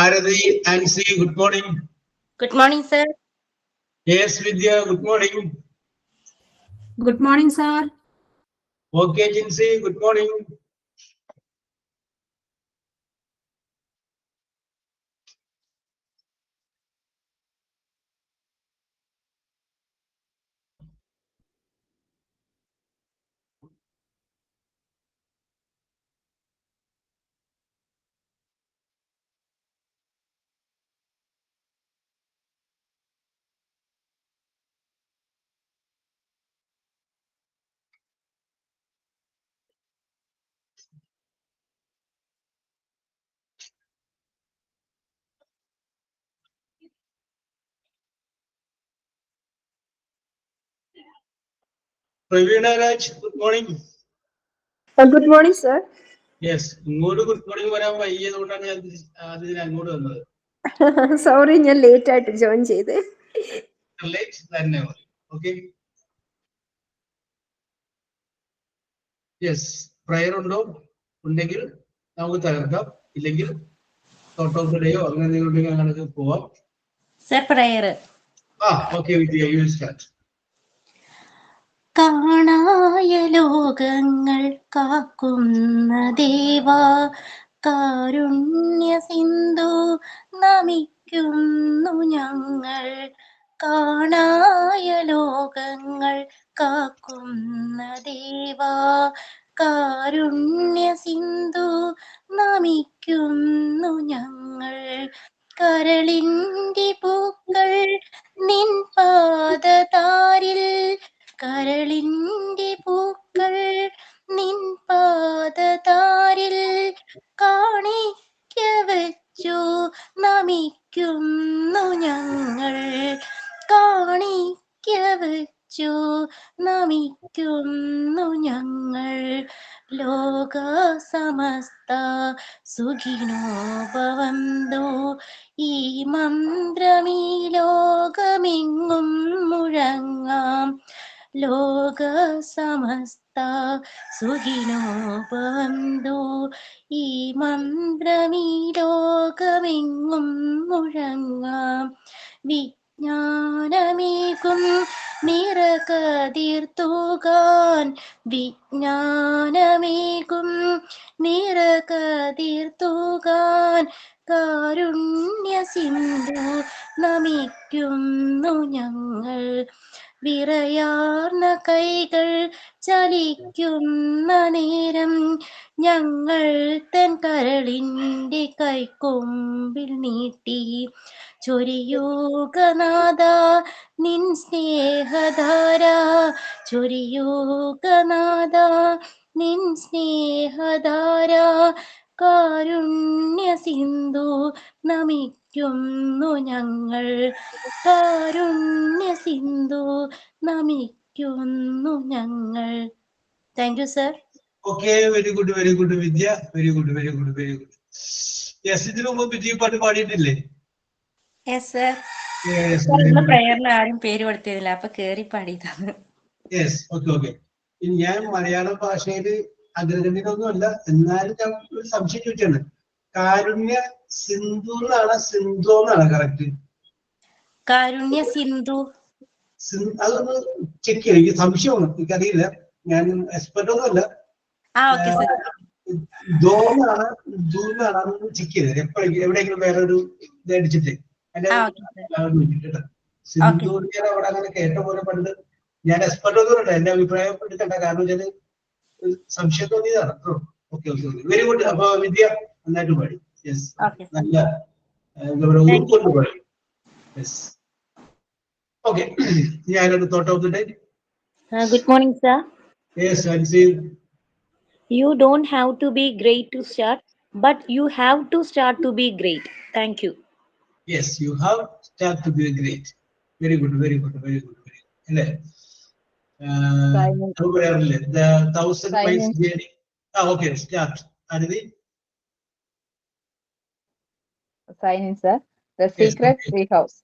Arathi, Ansi, good morning. Good morning, sir. Yes, Vidya, good morning. Good morning, sir. Okay, Jinsi, good morning. Praveena Raj, good morning. Good morning, sir. Yes, ഇങ്ങോട്ട് good morning പറയാൻ വയ്യതുകൊണ്ടാണ് ഞാൻ അതിന് അങ്ങോട്ട് വന്നത്. Sorry, ഞാൻ late ആയിട്ട് join ചെയ്തേ. Late തന്നെ മതി. Okay. Yes, prayer ഉണ്ടോ? ഉണ്ടെങ്കിൽ നമുക്ക് തകർക്കാം. ഇല്ലെങ്കിൽ thought of the day അങ്ങനെ എന്തെങ്കിലും അങ്ങനെ പോവാം. Sir, prayer. Okay, Vidya, you will start. കാണായ ലോകങ്ങൾ കാക്കുന്ന ദേവാ കാരുണ്യ സിന്ധു നമിക്കുന്നു ഞങ്ങൾ. കാണായ ലോകങ്ങൾ കാക്കുന്ന ദേവാ കാരുണ്യ സിന്ധു നമിക്കുന്നു ഞങ്ങൾ. കരളിൻ്റെ പൂക്കൾ നിൻ പാദതാരിൽ കരളിൻ്റെ പൂക്കൾ നിൻ പാദതാരിൽ കാണിക്ക വെച്ചു നമിക്കുന്നു ഞങ്ങൾ. കാണിക്ക വെച്ചു നമിക്കുന്നു ഞങ്ങൾ. ലോക സമസ്ത സുഖിനോ ഭവന്തു. ഈ മന്ത്രമീ ലോകമെങ്ങും മുഴങ്ങാം. ലോക സമസ്ത സുഖിനോ ഭവന്തു. ഈ മന്ത്രമീ ലോകമെങ്ങും മുഴങ്ങാം. വിജ്ഞാനമേകും നിറകതിർത്തൂകാൻ വിജ്ഞാനമേകും നിറകതിർത്തൂകാൻ കാരുണ്യ സിന്ധു നമിക്കുന്നു ഞങ്ങൾ. വിറയാർന്ന കൈകൾ ചലിക്കുന്ന നേരം ഞങ്ങൾ തൻ കരളിൻ്റെ കൈക്കൊമ്പിൽ നീട്ടി ചൊരിയൂകനാഥ നിൻ സ്നേഹധാര. ചൊരിയൂകനാഥ നിൻ സ്നേഹധാര. കാരുണ്യ സിന്ധു നമിക്കുന്നു ഞങ്ങൾ. കാരുണ്യ സിന്ധു നമിക്കുന്നു ഞങ്ങൾ. Thank you sir. Okay, very good, Vidya. Very good. Yes, ഇതിനു മുമ്പ് വിജയ് പാട്ട് പാടിയിട്ടില്ലേ? Yes, sir. Yes, ഇന്ന് പ്രയറിന് ആരും പേര് കൊടുത്തിരുന്നില്ല, അപ്പൊ കേറി പാടിയതാണ്. Yes, okay. ഞാൻ മലയാള ഭാഷയില് അഗ്രഗണ്യനൊന്നുമല്ല, എന്നാലും ഞാൻ ഒരു സംശയം ചോദിച്ചാണ്. കാരുണ്യ സിന്ധു എന്നാണ് സിന്ധു എന്നാണ് കറക്റ്റ്? കാരുണ്യ സിന്ധു. അതൊന്ന് ചെക്ക് ചെയ്യാം, എനിക്ക് സംശയമാണ്, എനിക്കറിയില്ല, ഞാൻ എക്സ്പെർട്ട് ഒന്നുമല്ല. ദോന്നാണ് ദൂന്നാണ്, അതൊന്ന് ചെക്ക് ചെയ്തത് എവിടെയെങ്കിലും വേറെ ഒരു ഇത് അടിച്ചിട്ട് കേട്ടോ. സിന്ധു ഞാൻ അവിടെ അങ്ങനെ കേട്ട പോലെ പണ്ട്. ഞാൻ എക്സ്പെർട്ട് ഒന്നുമല്ല, എന്റെ അഭിപ്രായം എടുക്കണ്ട, കാരണം വെച്ചാല് സംശയം തോന്നിയതാണ്. ഓക്കെ. Very good. അപ്പൊ വിദ്യ നന്നായിട്ട് പാടി. യെസ്, നല്ല എന്താ പറയുക, ഉറുക്കൊണ്ട് പാടി. Yes, okay. ഞാനൊരു thought of the day. Good morning, sir. Yes, Ansi. You don't have to be great to start, but you have to start to be great. Thank you. Yes, you have start to be great. Very good. അല്ലേ? പറയാറില്ലേ, the 1000 miles journey. Okay, start. Arathi. Sign in, sir. The secret treehouse.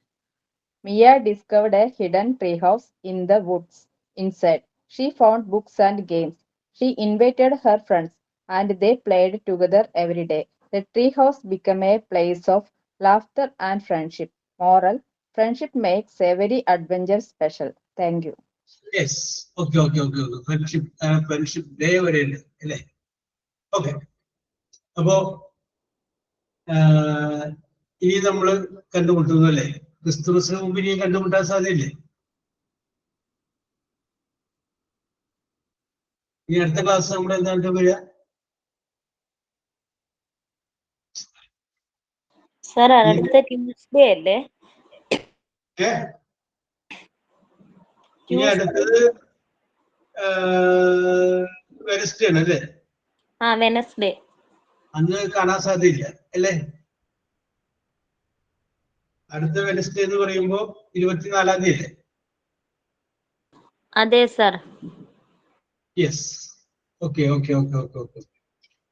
Mia discovered a hidden treehouse in the woods. Inside, she found books and games. She invited her friends, and they played together every day. The treehouse became a place of laughter and friendship. Moral, friendship makes every adventure special. Thank you. Yes. Okay. Friendship day വരെ ഉണ്ട് അല്ലേ? Okay. അപ്പോ ഇനി നമ്മൾ കണ്ടുമുട്ടുന്നു അല്ലേ? ക്രിസ്തുമസിന് മുമ്പ് ഇനിയും കണ്ടുമുട്ടാൻ സാധ്യതയില്ലേ? ഇനി അടുത്ത ക്ലാസ് നമ്മുടെ എന്താണ്ട് വരിക? സർ അടുത്ത ട്യൂസ്ഡേ അല്ലേ? ഇനി അടുത്തത് വെനസ്ഡേ ആണ് അല്ലേ? വെനസ്ഡേ. അന്ന് കാണാൻ സാധ്യതയില്ല അല്ലേ? അടുത്ത വെനസ്ഡേ എന്ന് പറയുമ്പോ 24-ാം തീയതി അല്ലേ? അതെ സർ. യെസ്. ഓക്കെ.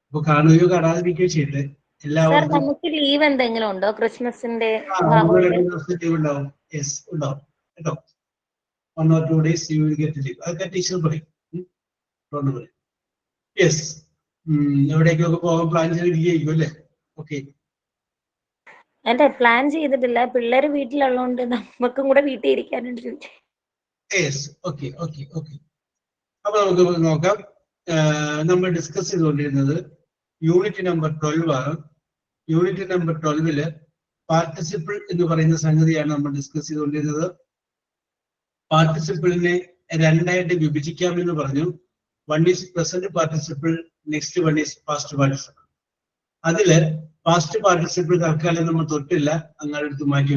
അപ്പൊ കാണുകയോ കാണാതിരിക്കുകയോ ചെയ്യട്ടെ. എല്ലാവർക്കും നമുക്ക് ലീവ് എന്തെങ്കിലും ഉണ്ടോ ക്രിസ്മസിന്റെ? ലീവ് ഉണ്ടാവും. യെസ്, ഉണ്ടാവും കേട്ടോ. 1 or 2 days you will get leave. അതൊക്കെ ടീച്ചർ പറയും. യെസ്. എവിടേക്കൊക്കെ പോകാൻ പ്ലാൻ ചെയ്തിരിക്കും അല്ലേ? ഓക്കെ. അല്ല, പ്ലാൻ ചെയ്തിട്ടില്ല. പിള്ളേര് വീട്ടിലുള്ളതുകൊണ്ട് നമുക്കും കൂടെ വീട്ടിൽ ഇരിക്കാനുണ്ട്. യെസ്. ഓക്കെ. അപ്പൊ നമുക്ക് നോക്കാം. നമ്മൾ ഡിസ്കസ് ചെയ്തുകൊണ്ടിരുന്നത് യൂണിറ്റ് നമ്പർ 12 ആണ്. യൂണിറ്റ് നമ്പർ 12-ല് പാർട്ടിസിപ്പിൾ എന്ന് പറയുന്ന സംഗതിയാണ് നമ്മൾ ഡിസ്കസ് ചെയ്തുകൊണ്ടിരുന്നത്. പാർട്ടിസിപ്പിളിനെ രണ്ടായിട്ട് വിഭജിക്കാമെന്ന് പറഞ്ഞു. One is present participle, next one is past participle. അതില് പാസ്റ്റ് പാർട്ടിസിപ്പിൾ തൽക്കാലം നമ്മൾ തൊട്ടില്ല, അങ്ങനെ എടുത്ത് മാറ്റി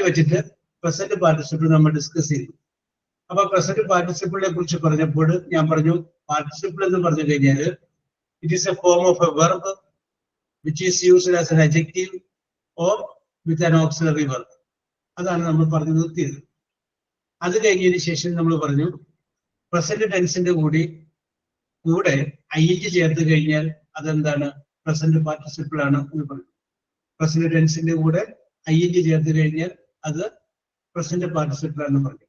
വെച്ചിട്ട് പ്രസന്റ് പാർട്ടിസിപ്പിൾ നമ്മൾ ഡിസ്കസ് ചെയ്തു. അപ്പൊ പ്രസന്റ് പാർട്ടിസിപ്പിളിനെ കുറിച്ച് പറഞ്ഞപ്പോൾ ഞാൻ പറഞ്ഞു, പാർട്ടിസിപ്പിൾ എന്ന് പറഞ്ഞു കഴിഞ്ഞാൽ it is A form of A verb which is used as an adjective or with an auxiliary verb. അതാണ് നമ്മൾ പറഞ്ഞു നിർത്തിയത്. അത് കഴിഞ്ഞതിന് ശേഷം നമ്മൾ പറഞ്ഞു പ്രസന്റ് ടെൻസിന്റെ കൂടെ ing ചേർത്ത് കഴിഞ്ഞാൽ അതെന്താണ്? പ്രസന്റ് പാർട്ടിസിപ്പിൾ ആണ് എന്ന് പറഞ്ഞു. പ്രസന്റ് ടെൻസിന്റെ കൂടെ ing ചേർത്ത് കഴിഞ്ഞാൽ അത് പ്രസന്റ് പാർട്ടിസിപ്പിൾ ആണെന്ന് പറഞ്ഞു.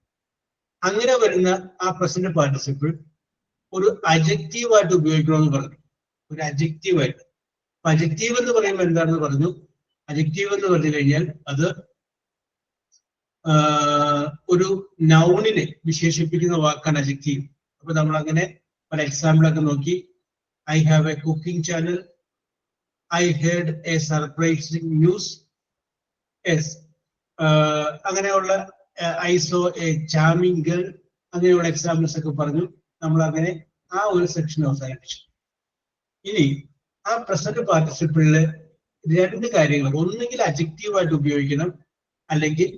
അങ്ങനെ വരുന്ന ആ പ്രസന്റ് പാർട്ടിസിപ്പിൾ ഒരു അഡ്ജക്റ്റീവായിട്ട് ഉപയോഗിക്കണമെന്ന് പറഞ്ഞു. ഒരു അഡ്ജക്റ്റീവായിട്ട്. അഡ്ജക്റ്റീവ് എന്ന് പറയുമ്പോൾ എന്താണെന്ന് പറഞ്ഞു. അഡ്ജക്റ്റീവ് എന്ന് പറഞ്ഞു കഴിഞ്ഞാൽ അത് ഒരു നൗണിനെ വിശേഷിപ്പിക്കുന്ന വാക്കാണ് അഡ്ജക്റ്റീവ്. അപ്പൊ നമ്മൾ അങ്ങനെ പല എക്സാമ്പിളൊക്കെ നോക്കി. I have a cooking channel, I heard a surprising news. Yes. അങ്ങനെയുള്ള I saw a charming girl, അങ്ങനെയുള്ള എക്സാമ്പിൾസ് ഒക്കെ പറഞ്ഞു. നമ്മൾ അങ്ങനെ ആ ഒരു സെക്ഷൻ അവസാനിപ്പിച്ചു. ഇനി ആ പ്രസന്റ് പാർട്ടിസിപ്പിളില് രണ്ട് കാര്യങ്ങൾ, ഒന്നുകിൽ അഡ്ജക്റ്റീവായിട്ട് ഉപയോഗിക്കണം, അല്ലെങ്കിൽ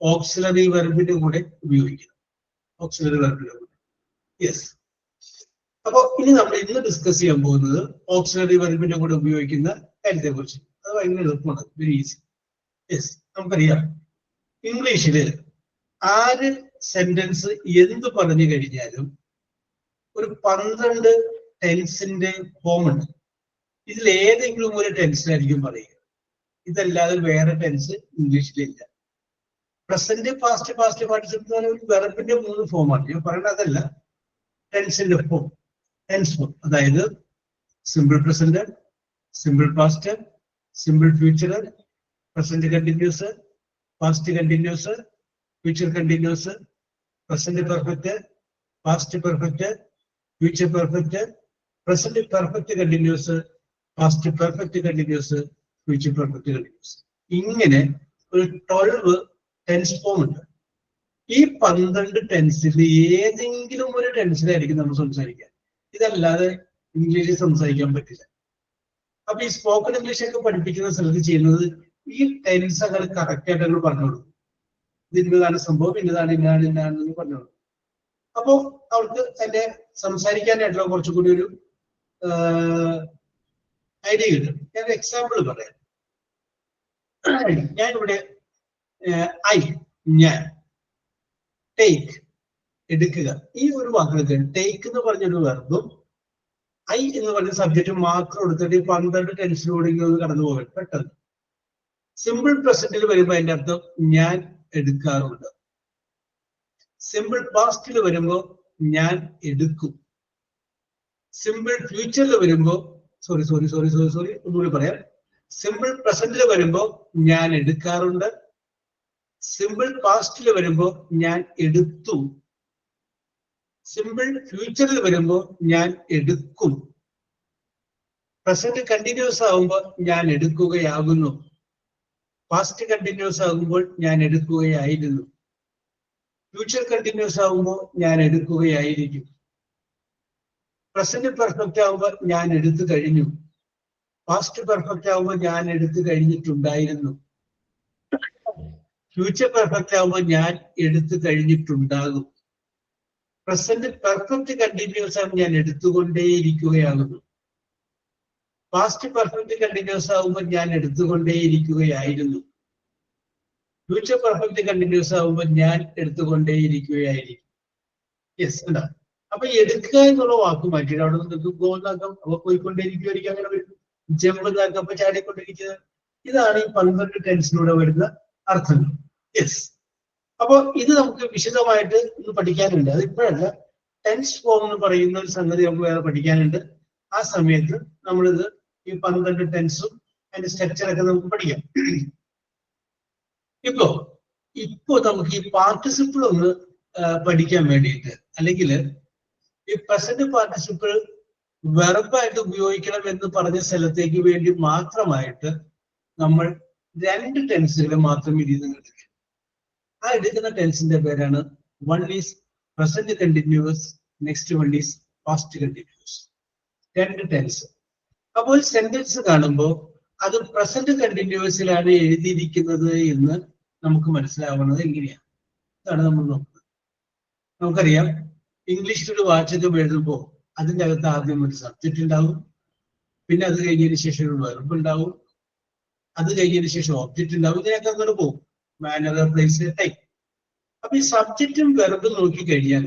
ഓക്സിലറി വെർബിന്റെ കൂടെ ഉപയോഗിക്കണം. ഓക്സിലറി വെർബിന്റെ കൂടെ. യെസ്. അപ്പൊ ഇനി നമ്മൾ ഇന്ന് ഡിസ്കസ് ചെയ്യാൻ പോകുന്നത് ഓക്സിലറി വെർബിന്റെ കൂടെ ഉപയോഗിക്കുന്ന കാര്യത്തെ കുറിച്ച്. അത് ഭയങ്കര എളുപ്പമാണ്, വെരി ഈസി. യെസ്. നമുക്കറിയാം ഇംഗ്ലീഷില് ആര് സെന്റൻസ് എന്ത് പറഞ്ഞു കഴിഞ്ഞാലും ഒരു 12 ടെൻസിന്റെ ഫോം ഉണ്ട്. ഇതിൽ ഏതെങ്കിലും ഒരു ടെൻസിലായിരിക്കും പറയുക. ഇതല്ലാതെ വേറെ ടെൻസ് ഇംഗ്ലീഷിലില്ല. പ്രസന്റ്, പാസ്റ്റ് പാർട്ടിസിപ്പിൾ ഒരു വെർബിന്റെ 3 ഫോമാണ്. ഞാൻ പറയുന്നത് അതല്ല, ടെൻസിന്റെ ഫോം. ടെൻസ് ഫോം, അതായത് simple present, simple past, simple future, present continuous, past continuous, future continuous, present perfect, past perfect, future perfect, present perfect continuous, past perfect continuous, future perfect continuous. ഇങ്ങനെ ഒരു 12 tense form ഉണ്ട്. ഈ 12 ടെൻസിൽ ഏതെങ്കിലും ഒരു ടെൻസിലായിരിക്കും നമ്മൾ സംസാരിക്കുക. ഇതല്ലാതെ ഇംഗ്ലീഷിൽ സംസാരിക്കാൻ പറ്റില്ല. അപ്പൊ ഈ സ്പോക്കൺ ഇംഗ്ലീഷ് ഒക്കെ പഠിപ്പിക്കുന്ന സ്ഥലത്ത് ചെയ്യുന്നത് ഈ ടെൻസ് അങ്ങനെ കറക്റ്റ് ആയിട്ട് അങ്ങനെ പറഞ്ഞോളൂ. ഇത് ഇന്നതാണ് സംഭവം, ഇന്നതാണെന്ന് പറഞ്ഞോളൂ. അപ്പോ അവർക്ക് എന്നെ സംസാരിക്കാനായിട്ടുള്ള കുറച്ചുകൂടി ഒരു ഐഡിയ കിട്ടും. ഞാൻ എക്സാമ്പിൾ പറയാം. ഞാനിവിടെ ഞാൻ, ടേക്ക് എടുക്കുക, ഈ ഒരു വാക്കെടുക്കുക. ടേക്ക് എന്ന് പറഞ്ഞൊരു വെർബും ഐ എന്ന് പറഞ്ഞ സബ്ജക്റ്റ് മാത്രം എടുത്തിട്ട് 12 ടെൻസിലൂടെ ഒന്ന് കടന്നു പോകാൻ പെട്ടെന്ന്. സിമ്പിൾ പ്രസന്റിൽ വരുമ്പോൾ അതിന്റെ അർത്ഥം ഞാൻ എടുക്കാറുണ്ട്. സിമ്പിൾ പാസ്റ്റിൽ വരുമ്പോ ഞാൻ എടുക്കും. സിമ്പിൾ ഫ്യൂച്ചറിൽ വരുമ്പോ ഒന്നുകൂടി പറയാം. സിമ്പിൾ പ്രസന്റിൽ വരുമ്പോൾ ഞാൻ എടുക്കാറുണ്ട്. സിമ്പിൾ പാസ്റ്റിൽ വരുമ്പോൾ ഞാൻ എടുത്തു. സിമ്പിൾ ഫ്യൂച്ചറിൽ വരുമ്പോൾ ഞാൻ എടുക്കും. പ്രസന്റ് കണ്ടിന്യൂസ് ആകുമ്പോൾ ഞാൻ എടുക്കുകയാകുന്നു. പാസ്റ്റ് കണ്ടിന്യൂസ് ആകുമ്പോൾ ഞാൻ എടുക്കുകയായിരുന്നു. ഫ്യൂച്ചർ കണ്ടിന്യൂസ് ആകുമ്പോൾ ഞാൻ എടുക്കുകയായിരിക്കും. പ്രസന്റ് പെർഫെക്റ്റ് ആകുമ്പോൾ ഞാൻ എടുത്തു കഴിഞ്ഞു. പാസ്റ്റ് പെർഫെക്റ്റ് ആകുമ്പോൾ ഞാൻ എടുത്തു കഴിഞ്ഞിട്ടുണ്ടായിരുന്നു. ഫ്യൂച്ചർ പെർഫെക്റ്റ് ആകുമ്പോൾ ഞാൻ എടുത്തു കഴിഞ്ഞിട്ടുണ്ടാകും. പ്രസന്റ് പെർഫെക്റ്റ് കണ്ടിന്യൂസ് ആകുമ്പോൾ ഞാൻ എടുത്തുകൊണ്ടേയിരിക്കുകയാകുന്നു. പാസ്റ്റ് പെർഫെക്റ്റ് കണ്ടിന്യൂസ് ആകുമ്പോൾ ഞാൻ എടുത്തുകൊണ്ടേയിരിക്കുകയായിരുന്നു. ഫ്യൂച്ചർ പെർഫെക്റ്റ് കണ്ടിന്യൂസ് ആകുമ്പോൾ ഞാൻ എടുത്തുകൊണ്ടേയിരിക്കുകയായിരിക്കും. യെസ് എന്താ അപ്പൊ എടുക്കുക എന്നുള്ള വാക്ക് മാറ്റിയിട്ട് അവിടെ നിന്ന് ഗോന്നാക്കാം അപ്പൊ പോയിക്കൊണ്ടേയിരിക്കുമായിരിക്കും. അങ്ങനെ വരും. ജമ്പ് നാക്കാം അപ്പൊ ചാടിക്കൊണ്ടിരിക്കുന്നത്. ഇതാണ് ഈ 12 ടെൻസിലൂടെ വരുന്ന അർത്ഥങ്ങൾ. യെസ് അപ്പൊ ഇത് നമുക്ക് വിശദമായിട്ട് ഇന്ന് പഠിക്കാനുണ്ട്. അത് ഇപ്പോഴല്ല, ടെൻസ് ഫോം എന്ന് പറയുന്ന ഒരു സംഗതി നമുക്ക് വേറെ പഠിക്കാനുണ്ട്. ആ സമയത്ത് നമ്മളിത് ഈ 12 ടെൻസും അതിന്റെ സ്ട്രക്ചറൊക്കെ നമുക്ക് പഠിക്കാം. ഇപ്പോ നമുക്ക് ഈ പാർട്ടിസിപ്പിൾ ഒന്ന് പഠിക്കാൻ വേണ്ടിയിട്ട്, അല്ലെങ്കിൽ ഈ പ്രസന്റ് പാർട്ടിസിപ്പിൾ വെർബായിട്ട് ഉപയോഗിക്കണം എന്ന് പറഞ്ഞ സ്ഥലത്തേക്ക് വേണ്ടി മാത്രമായിട്ട് നമ്മൾ 2 ടെൻസുകൾ മാത്രം ഇതിൽ നിന്ന് എടുക്കുക. ആ എടുക്കുന്ന ടെൻസിന്റെ പേരാണ് one is present continuous, next one is past continuous. 2 tense. അപ്പോൾ സെന്റൻസ് കാണുമ്പോൾ അത് പ്രസന്റ് കണ്ടിന്യൂസിലാണ് എഴുതിയിരിക്കുന്നത് എന്ന് നമുക്ക് മനസ്സിലാവുന്നത് എങ്ങനെയാണ്? ഇതാണ് നമ്മൾ നോക്കുന്നത്. നമുക്കറിയാം, ഇംഗ്ലീഷിൽ ഒരു വാചകം എഴുതുമ്പോൾ അതിൻ്റെ അകത്ത് ആദ്യം ഒരു സബ്ജക്റ്റ് ഉണ്ടാവും, പിന്നെ അത് കഴിഞ്ഞതിന് ശേഷം ഒരു വെർബ് ഉണ്ടാവും, അത് കഴിഞ്ഞതിന് ശേഷം ഒബ്ജക്റ്റ് ഉണ്ടാവും. ഇതിനൊക്കെ അങ്ങനെ പോകും. Manner, place, time. അപ്പൊ ഈ സബ്ജക്റ്റും വെർബും നോക്കിക്കഴിഞ്ഞാൽ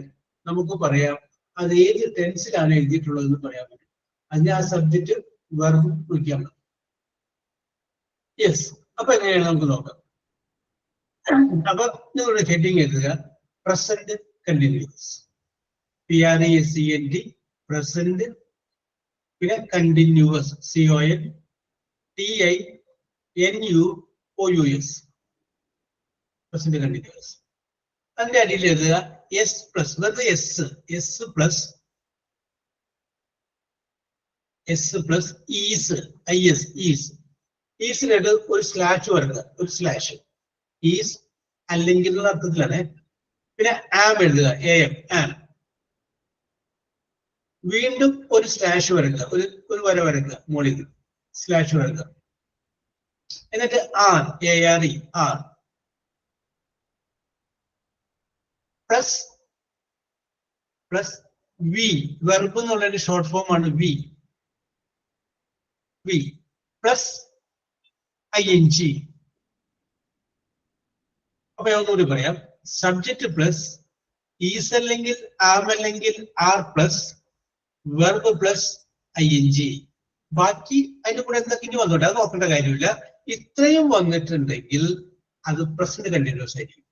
നമുക്ക് പറയാം അത് ഏത് ടെൻസിലാണ് എഴുതിയിട്ടുള്ളതെന്ന് പറയാൻ പറ്റും. അതിന് ആ സബ്ജക്റ്റ് വെർബ് നോക്കിയാൽ മതി. യെസ് അപ്പൊ എങ്ങനെയാണ് നമുക്ക് നോക്കാം. അപ്പൊ നിങ്ങളുടെ ഹെഡിങ് എഴുതുക പ്രസന്റ് കണ്ടിന്യൂസ്. PRESENT പ്രസന്റ്, പിന്നെ കണ്ടിന്യൂസ് CONTINUOUS പ്രസന്റ് കണ്ടിന്യൂസ്. അതിന്റെ അടിയിൽ എഴുതുക എസ് പ്ലസ്, വെറുതെ S plus is, IS is. ഈസിലേക്ക് ഒരു സ്ലാഷ് വരുക, ഒരു സ്ലാഷ്. ഈസ് അല്ലെങ്കിൽ എന്ന അർത്ഥത്തിലാണ്. പിന്നെ ആം എഴുതുക, AM ആം. വീണ്ടും ഒരു സ്ലാഷ് വരക്കുക, ഒരു വര വരക്കുക, മുകളിൽ സ്ലാഷ് വരക്കുക. എന്നിട്ട് ARE are plus V, verb എന്നുള്ളതിന്റെ ഷോർട്ട് ഫോം ആണ് വി പ്ലസ് ING. അപ്പൊ ഒന്നുകൂടി പറയാം, സബ്ജക്റ്റ് പ്ലസ് ഈസ് അല്ലെങ്കിൽ ആം അല്ലെങ്കിൽ are plus verb plus ING. ബാക്കി അതിന്റെ കൂടെ എന്തൊക്കെ ഇനി വന്നോട്ടെ, അത് നോക്കേണ്ട കാര്യമില്ല. ഇത്രയും വന്നിട്ടുണ്ടെങ്കിൽ അത് പ്രസന്റ് കണ്ടിന്യൂസ് ആയിരിക്കും.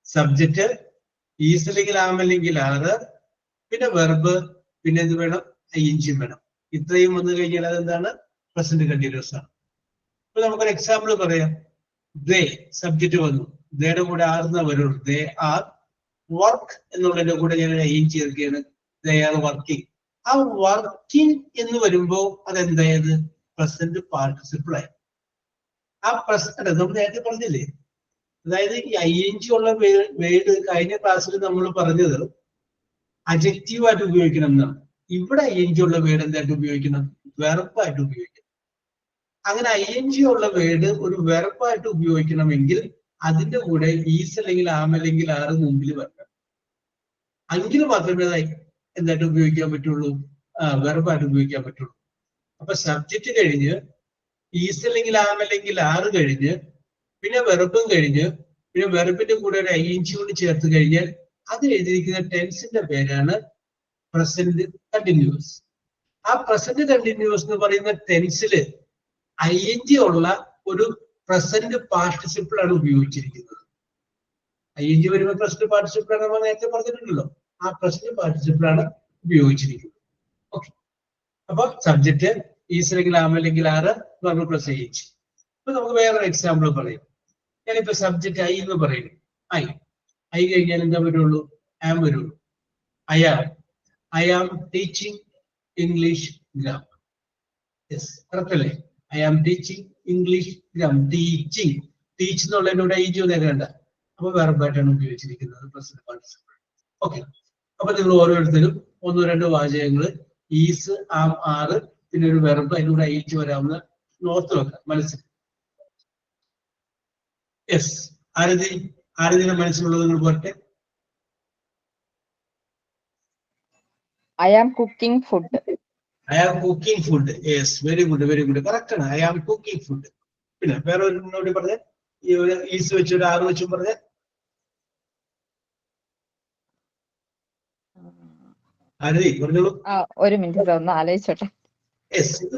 സബ്ജക്റ്റ് ഈസ് അല്ലെങ്കിൽ ആം അല്ലെങ്കിൽ ആറ്, പിന്നെ വെർബ്, പിന്നെ എന്ത് വേണം, ING വേണം. ഇത്രയും വന്നു കഴിഞ്ഞാൽ അതെന്താണ്? പ്രസന്റ് കണ്ടിന്യൂസ് ആണ്. അപ്പൊ നമുക്കൊരു എക്സാമ്പിൾ പറയാം. ദേ സബ്ജക്റ്റ് വന്നു, ദേയുടെ കൂടെ ആർന്ന വരുള്ളൂ. ദേ ആർ വർക്ക് എന്നുള്ളതിന്റെ കൂടെ ഞാൻ ING ചേർക്കുകയാണ്. They are working. ആ വർക്കിംഗ് എന്ന് വരുമ്പോ അതെന്തായത്? പ്രസന്റ് പാർട്ടിസിപ്പിൾ ആയി. ആ പ്രസന്റ് നമ്മൾ നേരത്തെ പറഞ്ഞില്ലേ, അതായത് ഈ ING ഉള്ള വേർഡ് കഴിഞ്ഞ ക്ലാസ്സിൽ നമ്മൾ പറഞ്ഞത് അഡ്ജക്റ്റീവായിട്ട് ഉപയോഗിക്കണം എന്നാണ്. ഇവിടെ ING ഉള്ള വേർഡ് എന്തായിട്ട് ഉപയോഗിക്കണം? വെർബായിട്ട് ഉപയോഗിക്കണം. അങ്ങനെ ING ഉള്ള വേർഡ് ഒരു വെർബായിട്ട് ഉപയോഗിക്കണമെങ്കിൽ അതിന്റെ കൂടെ ഈസ് അല്ലെങ്കിൽ ആം അല്ലെങ്കിൽ ആറ് മുമ്പിൽ വരണം. എങ്കിൽ മാത്രമേ എന്തായിട്ട് ഉപയോഗിക്കാൻ പറ്റുള്ളൂ? വെർബായിട്ട് ഉപയോഗിക്കാൻ പറ്റുള്ളൂ. അപ്പൊ സബ്ജക്റ്റ് കഴിഞ്ഞ് ഈസ് അല്ലെങ്കിൽ ആം അല്ലെങ്കിൽ ആറ് കഴിഞ്ഞ് പിന്നെ വെർബും കഴിഞ്ഞ് പിന്നെ വെർബിന്റെ കൂടെ ഒരു ING കൊണ്ട് ചേർത്ത് കഴിഞ്ഞാൽ അത് എഴുതിയിരിക്കുന്ന ടെൻസിന്റെ പേരാണ് പ്രസന്റ് കണ്ടിന്യൂസ്. ആ പ്രസന്റ് കണ്ടിന്യൂസ് എന്ന് പറയുന്ന ടെൻസില് ING ഉള്ള ഒരു പ്രസന്റ് പാർട്ടിസിപ്പിൾ ആണ് ഉപയോഗിച്ചിരിക്കുന്നത്. ING വരുമ്പോൾ പ്രസന്റ് പാർട്ടിസിപ്പിൾ ആണ് നമ്മൾ നേരത്തെ പറഞ്ഞിട്ടുണ്ടല്ലോ. ആ പ്രസന്റ് പാർട്ടിസിപ്പിൾ ആണ് ഉപയോഗിച്ചിരിക്കുന്നത്. ഓക്കെ, അപ്പൊ സബ്ജക്റ്റ് ഈസ് അല്ലെങ്കിൽ ആം അല്ലെങ്കിൽ ആറ് വെർബ് പ്ലസ് ഐഎൻജി. ഇപ്പൊ നമുക്ക് വേറൊരു എക്സാമ്പിൾ പറയാം. ഞാനിപ്പോ സബ്ജക്റ്റ് ഐ എന്ന് പറയുന്നു. ഐ കഴിഞ്ഞാൽ എന്താ വരുള്ളൂ? ആം വരുള്ളൂ. I am teaching English grammar. Yes, correct അല്ലേ? I am teaching English grammar. Teaching, teach എന്നുള്ളതിനോട് ഐജി ഒന്നേക്കണ്ട. അപ്പൊ വെർബായിട്ടാണ് ഉപയോഗിച്ചിരിക്കുന്നത് പ്രസന്റ് പാർട്ടിസിപ്പിൾ. ഓക്കെ, അപ്പൊ നിങ്ങൾ ഓരോരുത്തരും 1-2 വാചകങ്ങൾ ഈസ്, ആം, ആറ്, പിന്നെ ഒരു വെർബ് അതിലൂടെ ഐജി വരാവുന്ന നോർത്ത് വെക്കാം മനസ്സിൽ. യെസ്, ആരതിന്റെ മനസ്സിലുള്ളത് നിങ്ങൾ പോരട്ടെ. I am cooking food. I am cooking food. Yes, very good, very good. Correct ആണ്. I am cooking food. പിന്നെ വേറെ ഒരു പറഞ്ഞേ, ഈ ഒരു ഈസ് വെച്ച് ഒരു ആറ് വെച്ചും പറഞ്ഞേ. ആരതി പറഞ്ഞോളൂ. ഒരു മിനിറ്റ് ഒന്ന് ആലോചിച്ചോട്ടെ. യെസ്, ഇത്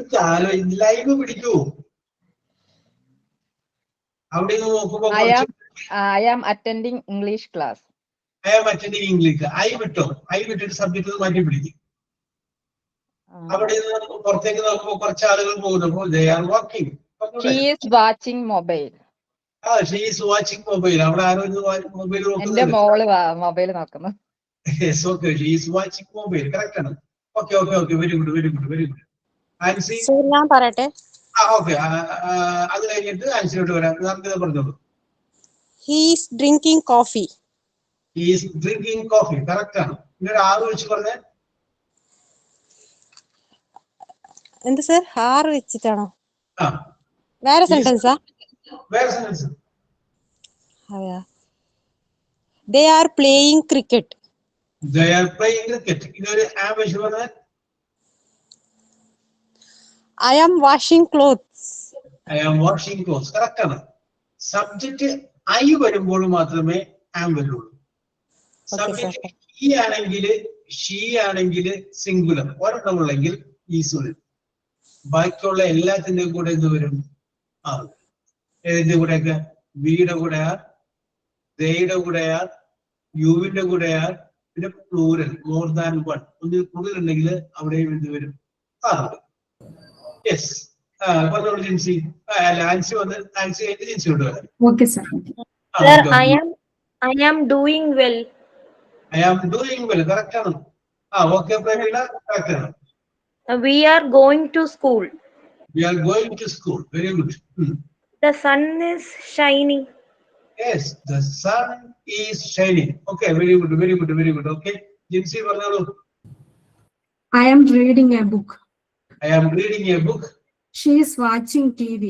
ലൈവ് പിടിക്കൂ. അവിടെ നോക്കുമ്പോ I am attending English class. I am attending English. I വിട്ടിട്ട് സബ്ജക്ട് മാറ്റി പിടിക്കും. അവിടെ പുറത്തേക്ക് നോക്കുമ്പോ കുറച്ച് ആളുകൾ പോകുന്നു. They are walking. She is watching mobile. She is watching mobile. അവിടെ ആരോ മൊബൈൽ എന്റെ മോള് മൊബൈൽ നോക്കുന്നു. Yes, okay. She is watching mobile. Correct ആണ്. Okay. Very good. ആൻസി ഞാൻ പറയട്ടെ. ഓക്കെ, അത് കഴിഞ്ഞിട്ട് ആൻസിയോട്ട് വരാം. നമുക്ക് പറഞ്ഞോളൂ. He is drinking coffee. He is drinking coffee. Correct ആണ്. പിന്നെ ഒരു ആറ് വെച്ച് പറഞ്ഞേ. എന്ത് സർ? ആറ് വെച്ചിട്ടാണോ? വേറെ സെന്റൻസാ? വേറെ സെന്റൻസ്. അതെയാ. They are playing cricket. They are playing cricket. ഇതൊരു ആം വെച്ച് പറഞ്ഞേ. I am washing clothes. I am washing clothes. Correct ആണ്. സബ്ജക്റ്റ് ഐ വരുമ്പോൾ മാത്രമേ ആം വരുള്ളൂ. സബ്ജക്റ്റ് ഹി ആണെങ്കിൽ, ഷീ ആണെങ്കിൽ സിംഗുലർ ഒരെണ്ണമുള്ളെങ്കിൽ ഈസ് വരും. ബാക്കിയുള്ള എല്ലാത്തിന്റെയും കൂടെ എന്ത് വരും? ആണ്. ഏതിന്റെ കൂടെയൊക്കെ? വിയുടെ കൂടെ ആർ, ദയുടെ കൂടെ ആർ, യുവിന്റെ കൂടെ ആർ, പിന്നെ പ്ലൂരൽ മോർ ദാൻ വൺ. ഒന്നിൽ കൂടുതൽ ഉണ്ടെങ്കിൽ അവിടെയും എന്ത് വരും? ആണ്. യെസ്, പറഞ്ഞോളൂ ജിൻസി. ആൻസി വന്ന് ആൻസി കഴിഞ്ഞ് ജിൻസിയോട് വരാം. Okay, sir. Sir, I am doing well. I am doing well. Correct ആണ്. Okay, പ്രവീണ, correct ആണ്. We are going to school. We are going to school. Very good. The sun is shining. Yes, the sun is shining. Okay, very good. Okay, Jincy പറഞ്ഞോളൂ. I am reading a book. I am reading a book. She is watching TV.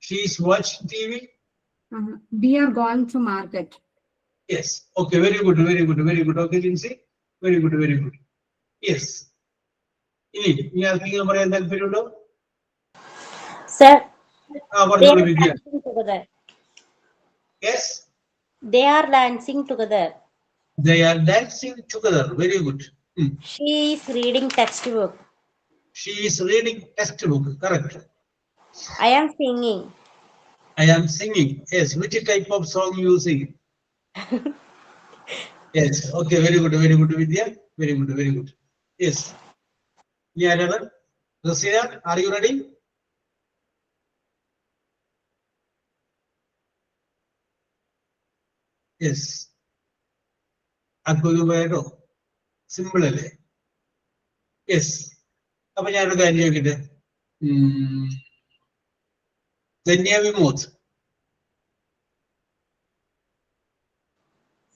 She is watching TV. We are going to market. Yes. Okay, very good. Okay, Jincy, very good. Yes. ഇനി ആർക്കെങ്കിലും പറയാൻ താല്പര്യമുണ്ടോ? Sir, പറഞ്ഞോളൂ വിദ്യ. Yes. They are dancing together. They are dancing together. Very good. She is reading textbook. She is reading textbook. Correct. I am singing. I am singing. Yes. Which type of song you sing? Yes. Okay. Very good. Vidya. Very good. Yes. Yeah. Rosina, are you ready? Yes. അക്കുമ്പോ simple അല്ലേ? Yes. അപ്പൊ ഞാനൊരു കാര്യം ചോദിക്കട്ടെ. Dhanya Vimod.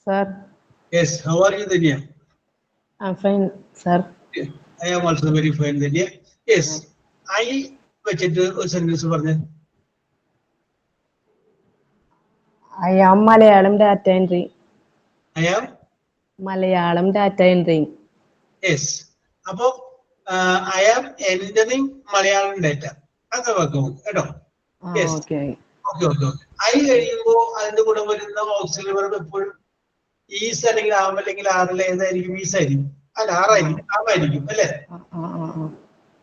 Sir. Yes. How are you, Dhanya? I'm fine, sir. I am also very fine, Dhanya. Yes. I വെച്ചിട്ട് ഒരു sentence പറഞ്ഞേ. I am Malayalam data entry. I am Malayalam data entry. Yes. അപ്പൊ I am entering Malayalam data. അങ്ങനെ വെക്കും കേട്ടോ. Yes. Okay. I കഴിയുമ്പോ അതിന്റെ കൂടെ വരുന്ന ഓക്സിലറി വെർബ് എപ്പോഴും ഈസ് അല്ലെങ്കിൽ ആം അല്ലെങ്കിൽ ആറിൽ ഏതായിരിക്കും? ഈസ് ആയിരിക്കും. അല്ല, ആമായിരിക്കും അല്ലേ?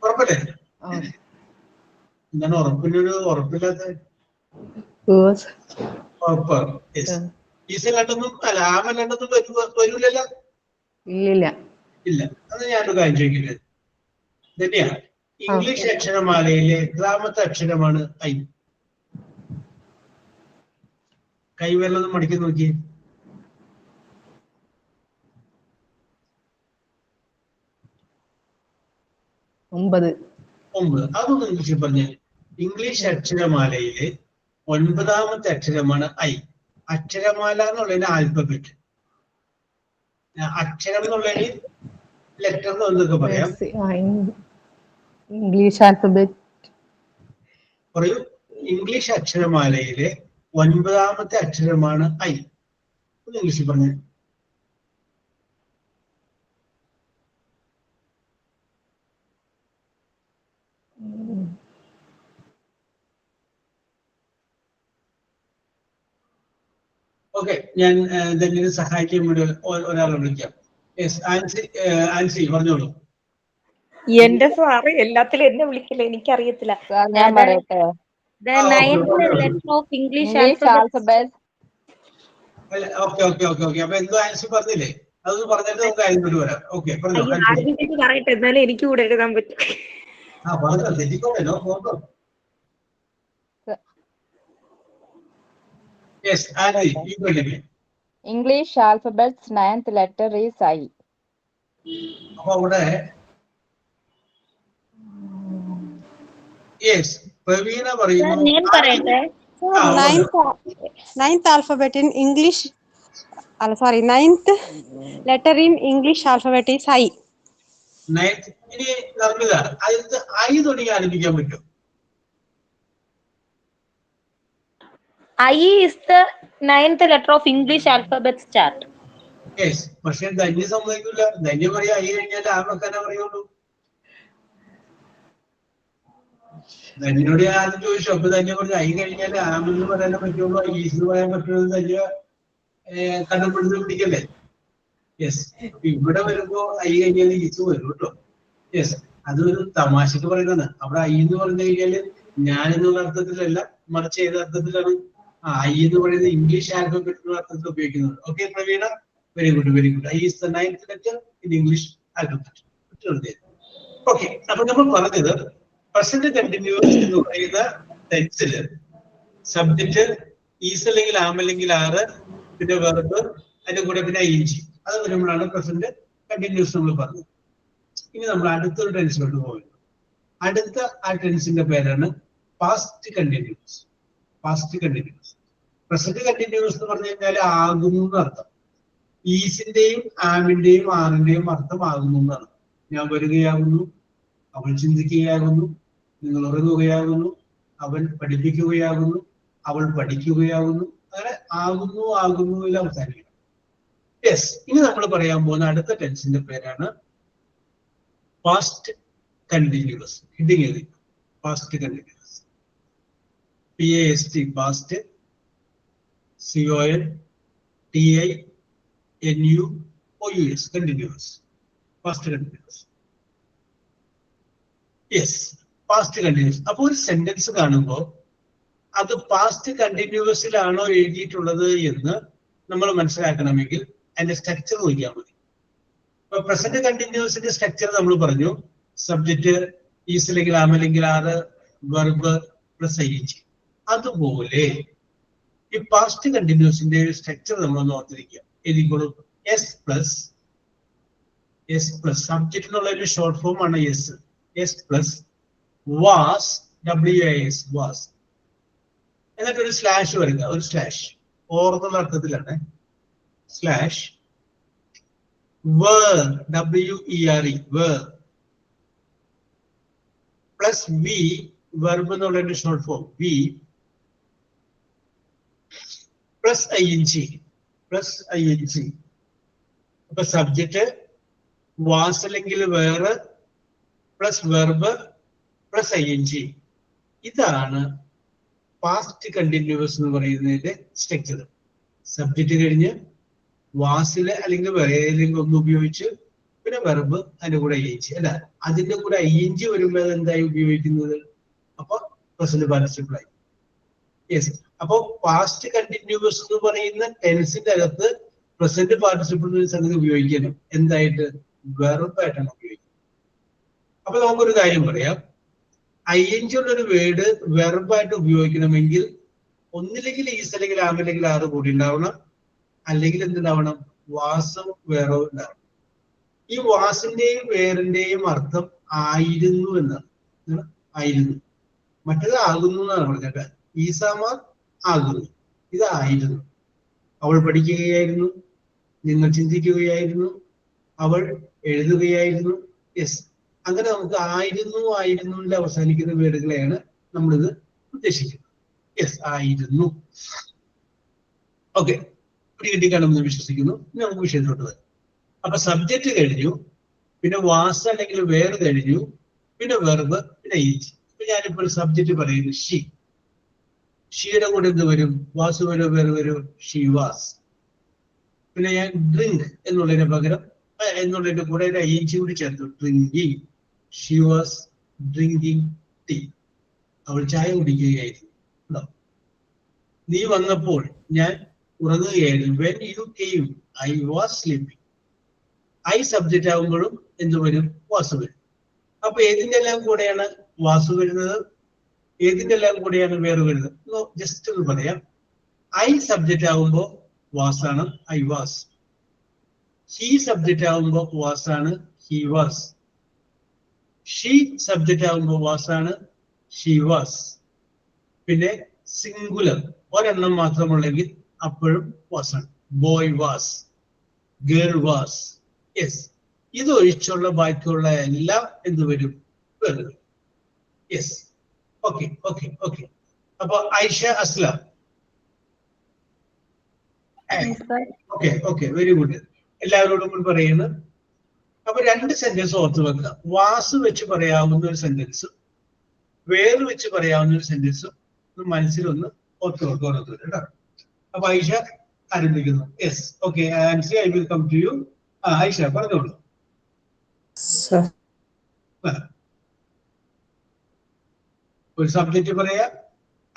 ഉറപ്പല്ലേ? എന്താണ് ഉറപ്പിനൊരു ഉറപ്പില്ലാത്ത? ഉറപ്പാണ്. ഈസ് രണ്ടൊന്നും അല്ല, ആമ രണ്ടൊന്നും വരൂലല്ലോ? ഇല്ല. അത് ഞാനൊരു കാര്യം ചോദിക്കില്ലേ? തന്നെയാണ് ഇംഗ്ലീഷ് അക്ഷരമാലയിലെ എത്രാമത്തെ അക്ഷരമാണ് ഐ? കൈവിരലൊന്നും മടക്കി നോക്കി. ഒമ്പത്. അതൊന്ന് ഇംഗ്ലീഷിൽ പറഞ്ഞ. ഇംഗ്ലീഷ് അക്ഷരമാലയിലെ 9ാമത്തെ അക്ഷരമാണ് ഐ. അക്ഷരമാല എന്നുള്ളതിന് ആൽഫബറ്റ്, അക്ഷരം എന്നുള്ളതിന് ലെറ്റർ എന്നൊക്കെ പറയാം. ഇംഗ്ലീഷ് ആൽഫബറ്റ് പറയൂ. ഇംഗ്ലീഷ് അക്ഷരമാലയിലെ 9ാമത്തെ അക്ഷരമാണ് ഐ. ഒന്ന് ഇംഗ്ലീഷിൽ പറഞ്ഞു. ഓക്കെ, ഞാൻ എന്തെങ്കിലും സഹായിക്കാൻ വേണ്ടി ഒരാളെ വിളിക്കാം. ആൻസി പറഞ്ഞോളൂ. എന്റെ സാറ് എല്ലാത്തിലും എന്നെ വിളിക്കില്ല, എനിക്കറിയത്തില്ല. ഞാൻ പറയട്ടെ. The ninth letter of English alphabet. Okay. അപ്പൊ എന്തോ ആൻസി പറഞ്ഞില്ലേ, അതൊന്ന് പറഞ്ഞിട്ട് നമുക്ക് ആൻസർ വരാം. ഓക്കെ, പറഞ്ഞോ. പറയട്ടെ, എന്നാലും എനിക്ക് കൂടെ എഴുതാൻ പറ്റും. പറഞ്ഞോ, തെറ്റിക്കോളോ. നോക്കോ. Yes, Andy, you continue. English alphabet's 9th letter is I. അപ്പൊ അവിടെ യെസ് പ്രവീണ പറയുന്നു. ഞാൻ പറയട്ടെ. Ninth alphabet in English. Ninth letter in English alphabet is I. ഇനി നിർമ്മിത അത് ഐ തുടങ്ങി ആരംഭിക്കാൻ പറ്റും. I is the 9th letter of English alphabet chart. Yes, പക്ഷെ ധന്യ സമ്മതിക്കില്ല. ധന്യ പറയാ ഐ കഴിഞ്ഞാൽ ആ വെക്കാനേ പറയുള്ളൂ. ധന്യനോട് ഞാൻ ആദ്യം ചോദിച്ചു. അപ്പൊ ധന്യ പറഞ്ഞു ഐ കഴിഞ്ഞാൽ ആമെന്ന് പറയാനേ പറ്റുള്ളൂ, ഈസ് പറയാൻ പറ്റുള്ളൂ. ധന്യ കണ്ടുപിടിച്ച് പിടിക്കല്ലേ. യെസ്, ഇവിടെ വരുമ്പോ ഐ കഴിഞ്ഞാൽ ഈസ് വരും കേട്ടോ. യെസ്, അതൊരു തമാശക്ക് പറയുന്നതാണ്. അവിടെ ഐ എന്ന് പറഞ്ഞു കഴിഞ്ഞാല് ഞാൻ എന്നുള്ള അർത്ഥത്തിലല്ല, മറിച്ച് ഏത് അർത്ഥത്തിലാണ് ഐ എന്ന് പറയുന്നത് ഇംഗ്ലീഷ് ആൽഫബറ്റ് അർത്ഥത്തിൽ ഉപയോഗിക്കുന്നത്. Okay Praveena, very good. I is the 9th letter in English alphabet. Okay, അപ്പൊ നമ്മൾ പറഞ്ഞത് പ്രസന്റ് കണ്ടിന്യൂസ് എന്ന് പറയുന്ന ടെൻസില് സബ്ജക്റ്റ് ഈസ് അല്ലെങ്കിൽ ആം അല്ലെങ്കിൽ ആറ്, പിന്നെ വെർബ്, അതിന്റെ കൂടെ പിന്നെ ing, അത് വരുമ്പോഴാണ് പ്രസന്റ് കണ്ടിന്യൂസ് നമ്മൾ പറഞ്ഞത്. ഇനി നമ്മൾ അടുത്തൊരു ടെൻസിലോട്ട് പോകുന്നു. അടുത്ത ആ ടെൻസിന്റെ പേരാണ് പാസ്റ്റ് കണ്ടിന്യൂസ്. പ്രസന്റ് കണ്ടിന്യൂസ് എന്ന് പറഞ്ഞു കഴിഞ്ഞാൽ ആകുന്നു എന്നർത്ഥം. ഈസിന്റെയും ആമിന്റെയും ആറിന്റെയും അർത്ഥം ആകുന്നു എന്നാണ്. ഞാൻ വരികയാകുന്നു, അവൾ ചിന്തിക്കുകയാകുന്നു, നിങ്ങൾ ഉറങ്ങുകയാകുന്നു, അവൻ പഠിപ്പിക്കുകയാകുന്നു, അവൾ പഠിക്കുകയാകുന്നു. അങ്ങനെ ആകുന്നുവിൽ അവസാനിക്കണം. യെസ്, ഇനി നമ്മൾ പറയാൻ പോകുന്ന അടുത്ത ടെൻസിന്റെ പേരാണ് പാസ്റ്റ് കണ്ടിന്യൂസ്. ഹെഡിങ് എഴുതി, past continuous. PAST, past, CONTINUOUS, continuous. Past continuous. Yes, past continuous. അപ്പൊ ഒരു സെന്റൻസ് കാണുമ്പോൾ അത് പാസ്റ്റ് കണ്ടിന്യൂസിലാണോ എഴുതിയിട്ടുള്ളത് എന്ന് നമ്മൾ മനസ്സിലാക്കണമെങ്കിൽ അതിന്റെ സ്ട്രക്ചർ നോക്കിയാൽ മതി. ഇപ്പൊ പ്രസന്റ് കണ്ടിന്യൂസിന്റെ സ്ട്രക്ചർ നമ്മൾ പറഞ്ഞു. സബ്ജക്റ്റ് ഈസ് അല്ലെങ്കിൽ ആം അല്ലെങ്കിൽ ആറ്, വെർബ് പ്ലസ് ing. അതുപോലെ ഈ പാസ്റ്റ് കണ്ടിന്യൂസിന്റെ സ്ട്രക്ചർ നമ്മളൊന്ന് ഓർത്തിരിക്കുക. എഴുതിക്കോളും. എസ് പ്ലസ് സബ്ജക്റ്റ് എന്നുള്ള ഒരു ഷോർട്ട് ഫോം ആണ് S. S plus was, WAS, was, എന്നിട്ട് ഒരു സ്ലാഷ് വരിക. ഒരു സ്ലാഷ് ഓർന്നുള്ള അർത്ഥത്തിലാണ്. Slash were, WERE, were, plus V, verb എന്നുള്ള short form V, plus ing. അപ്പൊ സബ്ജക്റ്റ് വാസ് അല്ലെങ്കിൽ were plus verb plus ing. ഇതാണ് പാസ്റ്റ് കണ്ടിന്യൂസ് എന്ന് പറയുന്നതിന്റെ സ്ട്രക്ചർ. സബ്ജക്റ്റ് കഴിഞ്ഞ് വാസില് അല്ലെങ്കിൽ വേറെ ഏതെങ്കിലും ഒന്ന് ഉപയോഗിച്ച് പിന്നെ വെർബ് അതിന്റെ കൂടെ ing, അല്ല അതിന്റെ കൂടെ ing വരുമ്പോൾ എന്തായി ഉപയോഗിക്കുന്നത്? അപ്പൊ പ്രസന്റ് പാർട്ടിസിപ്പിൾ ആയി. യെസ്, അപ്പൊ പാസ്റ്റ് കണ്ടിന്യൂസ് എന്ന് പറയുന്ന ടെൻസിന്റെ അകത്ത് പ്രസന്റ് പാർട്ടിസിപ്പിൾ സംഗതി ഉപയോഗിക്കണം. എന്തായിട്ട്? വെർബായിട്ടാണ് ഉപയോഗിക്കുന്നത്. അപ്പൊ നമുക്കൊരു കാര്യം പറയാം. ing ഉള്ള ഒരു വേർഡ് വെർബായിട്ട് ഉപയോഗിക്കണമെങ്കിൽ ഒന്നില്ലെങ്കിൽ ഈസ് അല്ലെങ്കിൽ ആം അല്ലെങ്കിൽ ആറ് കൂടി ഉണ്ടാവണം, അല്ലെങ്കിൽ എന്തുണ്ടാവണം, വാസും വേറോ ഉണ്ടാവണം. ഈ വാസിന്റെയും വേറിന്റെയും അർത്ഥം ആയിരുന്നു എന്നാണ്. ആയിരുന്നു. മറ്റേത് ആകുന്നു എന്നാണ് പറഞ്ഞത്. ഈസാമാർ ആകുന്നു, ഇതായിരുന്നു. അവൾ പഠിക്കുകയായിരുന്നു, നിങ്ങൾ ചിന്തിക്കുകയായിരുന്നു, അവൾ എഴുതുകയായിരുന്നു. യെസ്, അങ്ങനെ നമുക്ക് ആയിരുന്നു ആയിരുന്നുവിൽ അവസാനിക്കുന്ന വേർഡുകളെയാണ് നമ്മളിത് ഉദ്ദേശിക്കുന്നത്. യെസ്, ആയിരുന്നു. ഓക്കെ, കിട്ടിക്കാണെന്ന് വിശ്വസിക്കുന്നു. ഇനി നമുക്ക് വിഷയത്തിലോട്ട് വരാം. അപ്പൊ സബ്ജക്റ്റ് കഴിഞ്ഞു, പിന്നെ വാസ് അല്ലെങ്കിൽ വേർ കഴിഞ്ഞു, പിന്നെ വെർബ്, പിന്നെ ഈച്ച്. ഇപ്പൊ ഞാനിപ്പോൾ സബ്ജക്റ്റ് പറയുന്നു ഷീ. ഷീയുടെ കൂടെ എന്ത് വരും? വാസ് വരോ വേർ വരോ? She was. പിന്നെ ഞാൻ ഡ്രിങ്ക് എന്നുള്ളതിന് പകരം എന്നുള്ളതിന്റെ കൂടെ ഒരു ing കൂടി ചേർത്തു, drinking. She was drinking tea. അവൾ ചായ കുടിക്കുകയായിരുന്നു. നീ വന്നപ്പോൾ ഞാൻ ഉറങ്ങുകയായിരുന്നു. When you came I was sleeping. I subject ആകുമ്പോഴും എന്ത് വരും? വാസ് വരും. അപ്പൊ ഏതിന്റെ എല്ലാം കൂടെയാണ് വാസ് വരുന്നത്? ഏതിന്റെ എല്ലാം കൂടെയാണ് വേറെ വരുന്നത്? ജസ്റ്റ് ഒന്ന് പറയാം. ഐ സബ്ജക്റ്റ് ആകുമ്പോ വാസാണ്, ഐ വാസ്. ഹി സബ്ജക്റ്റ് ആകുമ്പോ വാസാണ്, ഹി വാസ്. ഷീ സബ്ജക്റ്റ് ആകുമ്പോ വാസാണ്, ഷീ വാസ്. പിന്നെ സിംഗുലർ ഒരെണ്ണം മാത്രമുള്ളെങ്കിൽ അപ്പോഴും വാസാണ്. Boy was, girl was. Yes, ഇതൊഴിച്ചുള്ള ബാക്കിയുള്ള എല്ലാം എന്ത് വരും? വരും. Yes, okay okay okay. അപ്പൊ Aisha Aslam. Okay okay, very good. എല്ലാവരോടും കൂടി പറയുന്നു. അപ്പൊ രണ്ട് സെന്റൻസ് ഓർത്ത് വെക്കുക. വാസ് വെച്ച് പറയാവുന്ന ഒരു സെന്റൻസും വേറെ വെച്ച് പറയാവുന്ന ഒരു സെന്റൻസും മനസ്സിലൊന്ന് ഓർത്ത് വെക്കുക ഓരോരുത്തർ കേട്ടോ. അപ്പൊ ഐഷ ആരംഭിക്കുന്നു. Yes, okay Ancy, I will come to you. Aisha പറഞ്ഞോളൂ. ഒരു സബ്ജക്റ്റ് പറയാ,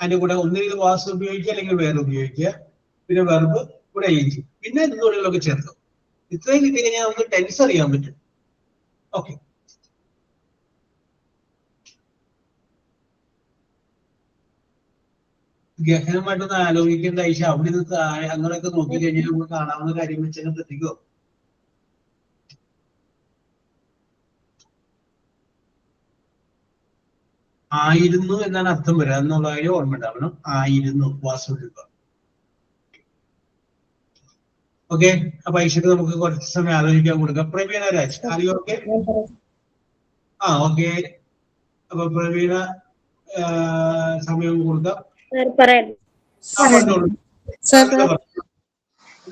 അതിന്റെ കൂടെ ഒന്നുകിൽ വാസ് ഉപയോഗിക്കുക അല്ലെങ്കിൽ വേറെ ഉപയോഗിക്കുക, പിന്നെ വെർബ്, കൂടെ ing, പിന്നെ എന്തുകൊണ്ടൊക്കെ ചേർക്കും. ഇത്രയും കിട്ടിക്കഴിഞ്ഞാൽ നമുക്ക് ടെൻസ് അറിയാൻ പറ്റും. ഓക്കെ, ഗഹനമായിട്ടൊന്ന് ആലോചിക്കേണ്ട ഐഷ. അവിടെ നിന്ന് അങ്ങനെയൊക്കെ നോക്കി കഴിഞ്ഞാൽ നമുക്ക് കാണാവുന്ന കാര്യം വെച്ചാൽ ശ്രദ്ധിക്കോ. ആയിരുന്നു എന്നാണ് അർത്ഥം വരിക എന്നുള്ള കാര്യം ഓർമ്മ ഉണ്ടാവണം. ആയിരുന്നു, വാസുവിക. ഓക്കെ, അപ്പൊ ഐഷക്ക് നമുക്ക് കുറച്ച് സമയം ആലോചിക്കാൻ കൊടുക്കാം. പ്രവീണ രാജ്, അറിയോ? Okay, okay. അപ്പൊ പ്രവീണ സമയം കൊടുക്കാം.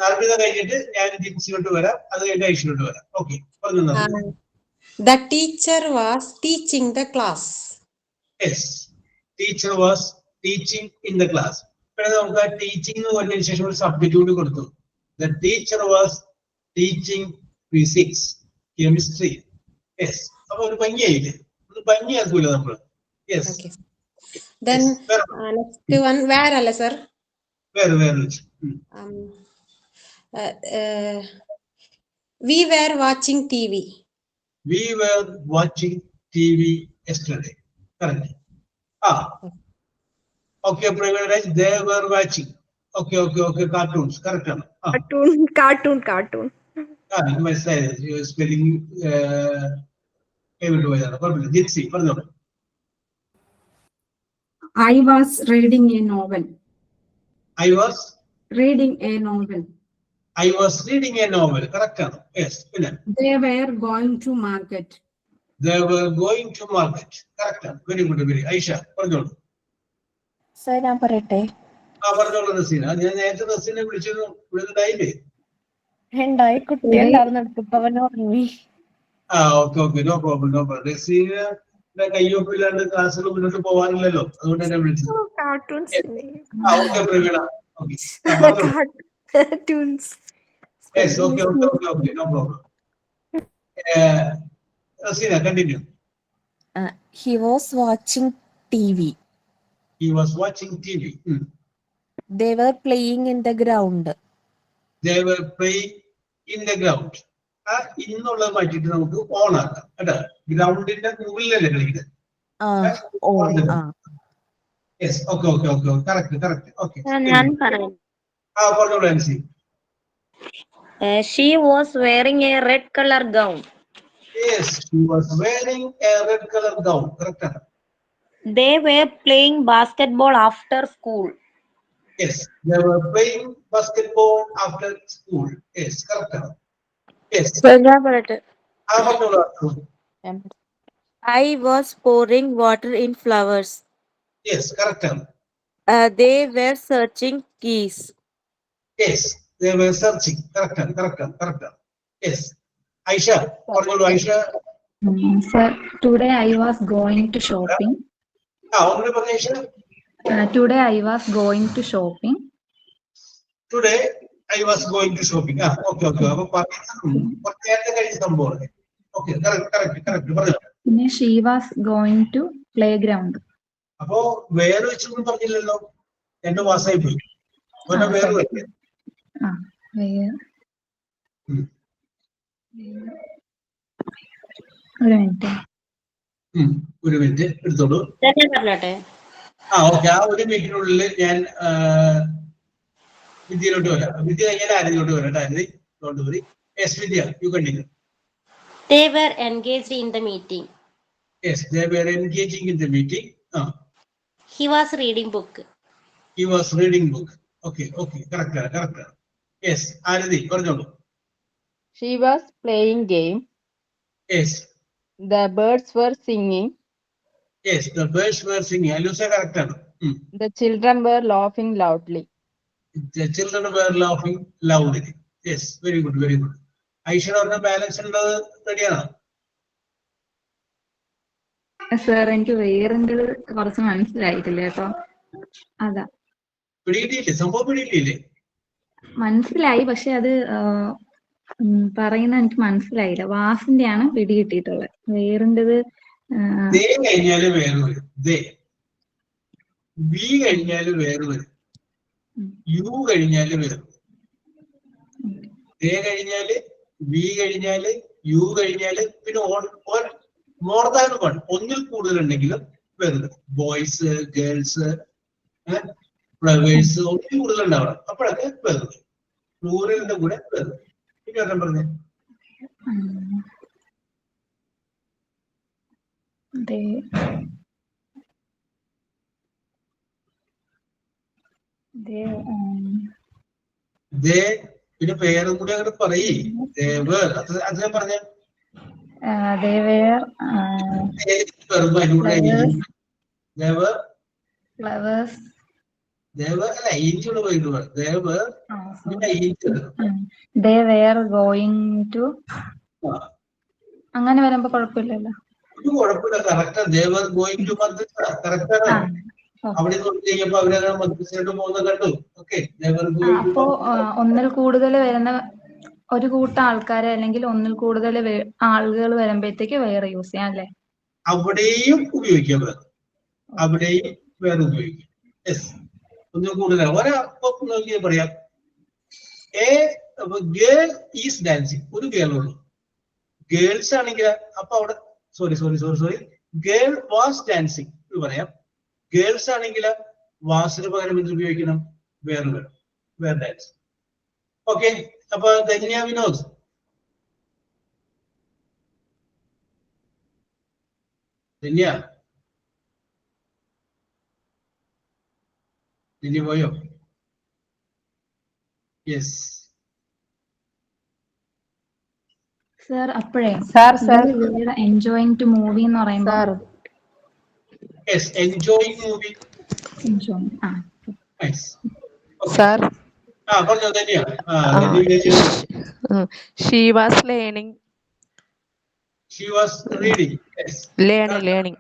നർമ്മിത കഴിഞ്ഞിട്ട് ഞാൻ ജിൻസിലോട്ട് വരാം, അത് കഴിഞ്ഞ് ഐഷിലോട്ട് വരാം. ഓക്കെ, പറഞ്ഞു. The teacher was teaching the class. Yes, teacher was teaching in the class. പിന്നെ നമുക്ക് ടീച്ചിങ് എന്ന് പറഞ്ഞതിന് ശേഷം ഒരു സബ്ജക്റ്റ് കൂടി കൊടുത്തു. The teacher was teaching physics, chemistry. Yes, അപ്പൊ ഒരു ഭംഗിയായില്ലേ? ഒരു ഭംഗിയാക്കൂല നമ്മള്. Yes. Okay. Then next one, where alla sir? Where? We were watching TV. We were watching TV yesterday. Correct. Okay, Private, they were watching. Okay, cartoons. Correct. Cartoon. My style, you are spelling Jitsi. I was reading a novel. I was Reading a novel. Correct. Yes. They were going to market. They were going to market. Correct. Very good. Aisha, പറഞ്ഞോളൂ. Sir ഞാൻ പറയട്ടെ? പറഞ്ഞോളൂ നസീന. ഞാൻ നേരത്തെ നസീനെ വിളിച്ചിരുന്നു. ഉണ്ടായി, കുട്ടി ഉണ്ടാവുന്നിടത്ത് അവൻ ഉറങ്ങി. Okay, no problem. നസീന കയ്യൊപ്പില്ലാണ്ട് ക്ലാസ്സിൽ മുന്നോട്ട് പോവാനില്ലല്ലോ, അതുകൊണ്ട് തന്നെ വിളിച്ചത്. Okay Praveena. Cartoons. Yes, okay, no problem. Rasina, continue. He was watching TV. He was watching TV. They were playing in the ground. They were playing in the ground. ഇന്നുള്ളത് മാറ്റിയിട്ട് നമുക്ക് ഓൺ ആക്കാം കേട്ടോ. ഗ്രൗണ്ടിന്റെ മുകളിലല്ലേ കളിക്കുന്നത്. Oh, Yes, okay. Correct. Okay. ഞാൻ പറയാം. പറഞ്ഞോളൂ Ancy. She was wearing a red color gown. Yes, she was wearing a red color gown. Correct. They were playing basketball after school. Yes, they were playing basketball after school. Yes, correct. Yes. ഞാൻ പറയട്ടെ. പറഞ്ഞോളൂ. I was pouring water in flowers. Yes, correct. They were searching keys. Yes, they were searching. Correct. Yes. Aisha, പറഞ്ഞോളൂ Aisha. Sir, today I was going to shopping. ഒന്നുകൂടി പറഞ്ഞ Aisha. Today I was going to shopping. Today I was going to shopping. Okay. അപ്പൊ പറഞ്ഞ കഴിഞ്ഞ സംഭവം. Okay, correct. പറഞ്ഞു. പിന്നെ she was going to playground. അപ്പോ വേറെ വെച്ചൊന്നും പറഞ്ഞില്ലല്ലോ. 2 മാസമായി പോയി. വേറെ ഒരു മിനിറ്റ് എടുത്തോളൂ. പറഞ്ഞോട്ടെ. ഓക്കെ. ആ ഒരു മിനിറ്റിനുള്ളിൽ ഞാൻ വിദ്യയിലോട്ട് വരാം. വിദ്യ കഴിഞ്ഞാൽ ആരെങ്കിലോട്ട് വരാം. Aarathi don't worry. Yes Vidya, you continue. They were engaged in the meeting. Yes, they were engaging in the meeting. He was reading book. He was reading book. Okay. Correct. Yes, ആരതി പറഞ്ഞോളൂ. She was playing game. Yes. The birds were singing. Yes, the birds were singing. Alusa correct ആണ്. The children were laughing loudly. The children were laughing loudly. Yes, very good. Aishwarya പറഞ്ഞ balance ഉള്ളത് റെഡിയാണോ? Sir എനിക്ക് വേറെന്ത് കുറച്ച് മനസ്സിലായിട്ടില്ല കേട്ടോ. അതാ പിടിയിട്ടില്ലേ? സംഭവം പിടിയിട്ടില്ലേ? മനസ്സിലായി, പക്ഷെ അത് പറയുന്ന എനിക്ക് മനസ്സിലായില്ല. വാസിന്റെ ആണ് പിടി കിട്ടിയിട്ടുള്ളത്. വേറെന്തത് ദേ കഴിഞ്ഞാല് വേറെ വരും. ദേ ബി കഴിഞ്ഞാല് വേറെ വരും. യു കഴിഞ്ഞാല് വരും. ദേ കഴിഞ്ഞാല് ബി കഴിഞ്ഞാല് യു കഴിഞ്ഞാല് പിന്നെ മോർ ദാൻ വൺ, ഒന്നിൽ കൂടുതൽ ഉണ്ടെങ്കിലും വരും. ബോയ്സ്, ഗേൾസ്, ഫ്ലവേഴ്സ് ഒന്നിൽ കൂടുതൽ ഉണ്ടാവണം. അപ്പോഴൊക്കെ വരും. പ്ലൂറലിന്റെ കൂടെ വരും. പിന്നെ ഒരെണ്ണം പറഞ്ഞേ. പിന്നെ പേരും കൂടി അങ്ങോട്ട് പറയേ. അത് ഞാൻ പറഞ്ഞ അങ്ങനെ വരുമ്പോ കുഴപ്പമില്ലല്ലോ. കുഴപ്പമില്ല. Correct. They are going to madrasa. Correct ആണ്. അവിടെ നോക്കിക്കഴിഞ്ഞപ്പോ അവരത് മദ്രസയിലോട്ട് പോകുന്നത് കണ്ടു. ഓക്കെ. അപ്പോ ഒന്നിൽ കൂടുതൽ വരുന്ന ഒരു കൂട്ടം ആൾക്കാരെ അല്ലെങ്കിൽ ഒന്നിൽ കൂടുതൽ ആളുകൾ വരുമ്പോഴത്തേക്ക് വേറെ യൂസ് ചെയ്യാം അല്ലേ? അവിടെയും ഉപയോഗിക്കാം. അവിടെയും വേറെ ഉപയോഗിക്കാം. യെസ്, ഒന്നിൽ കൂടുതൽ ഒരപ്പം നോക്കിയാൽ പറയാം. A girl is dancing. ഒരു ഗേളുള്ളൂ. ഗേൾസ് ആണെങ്കിൽ അപ്പൊ അവിടെ സോറി ഗേൾ വാസ് ഡാൻസിങ് എന്ന് പറയാം. ഗേൾസ് ആണെങ്കിൽ വാസിന് പകരം എന്ത് ഉപയോഗിക്കണം? വേറെ ഡാൻസ്. ഓക്കെ. അപ്പൊ ധന്യ വിനോദ്. ധന്യ പോയോ? Yes sir. അപ്പോഴേ സാർ എൻജോയിങ് ടു മൂവി എന്ന് പറയുമ്പോൾ യെസ്, എൻജോയിങ് മൂവി. സാർ പറഞ്ഞോ Dhanya. she was learning. She was reading. Yes. Learning.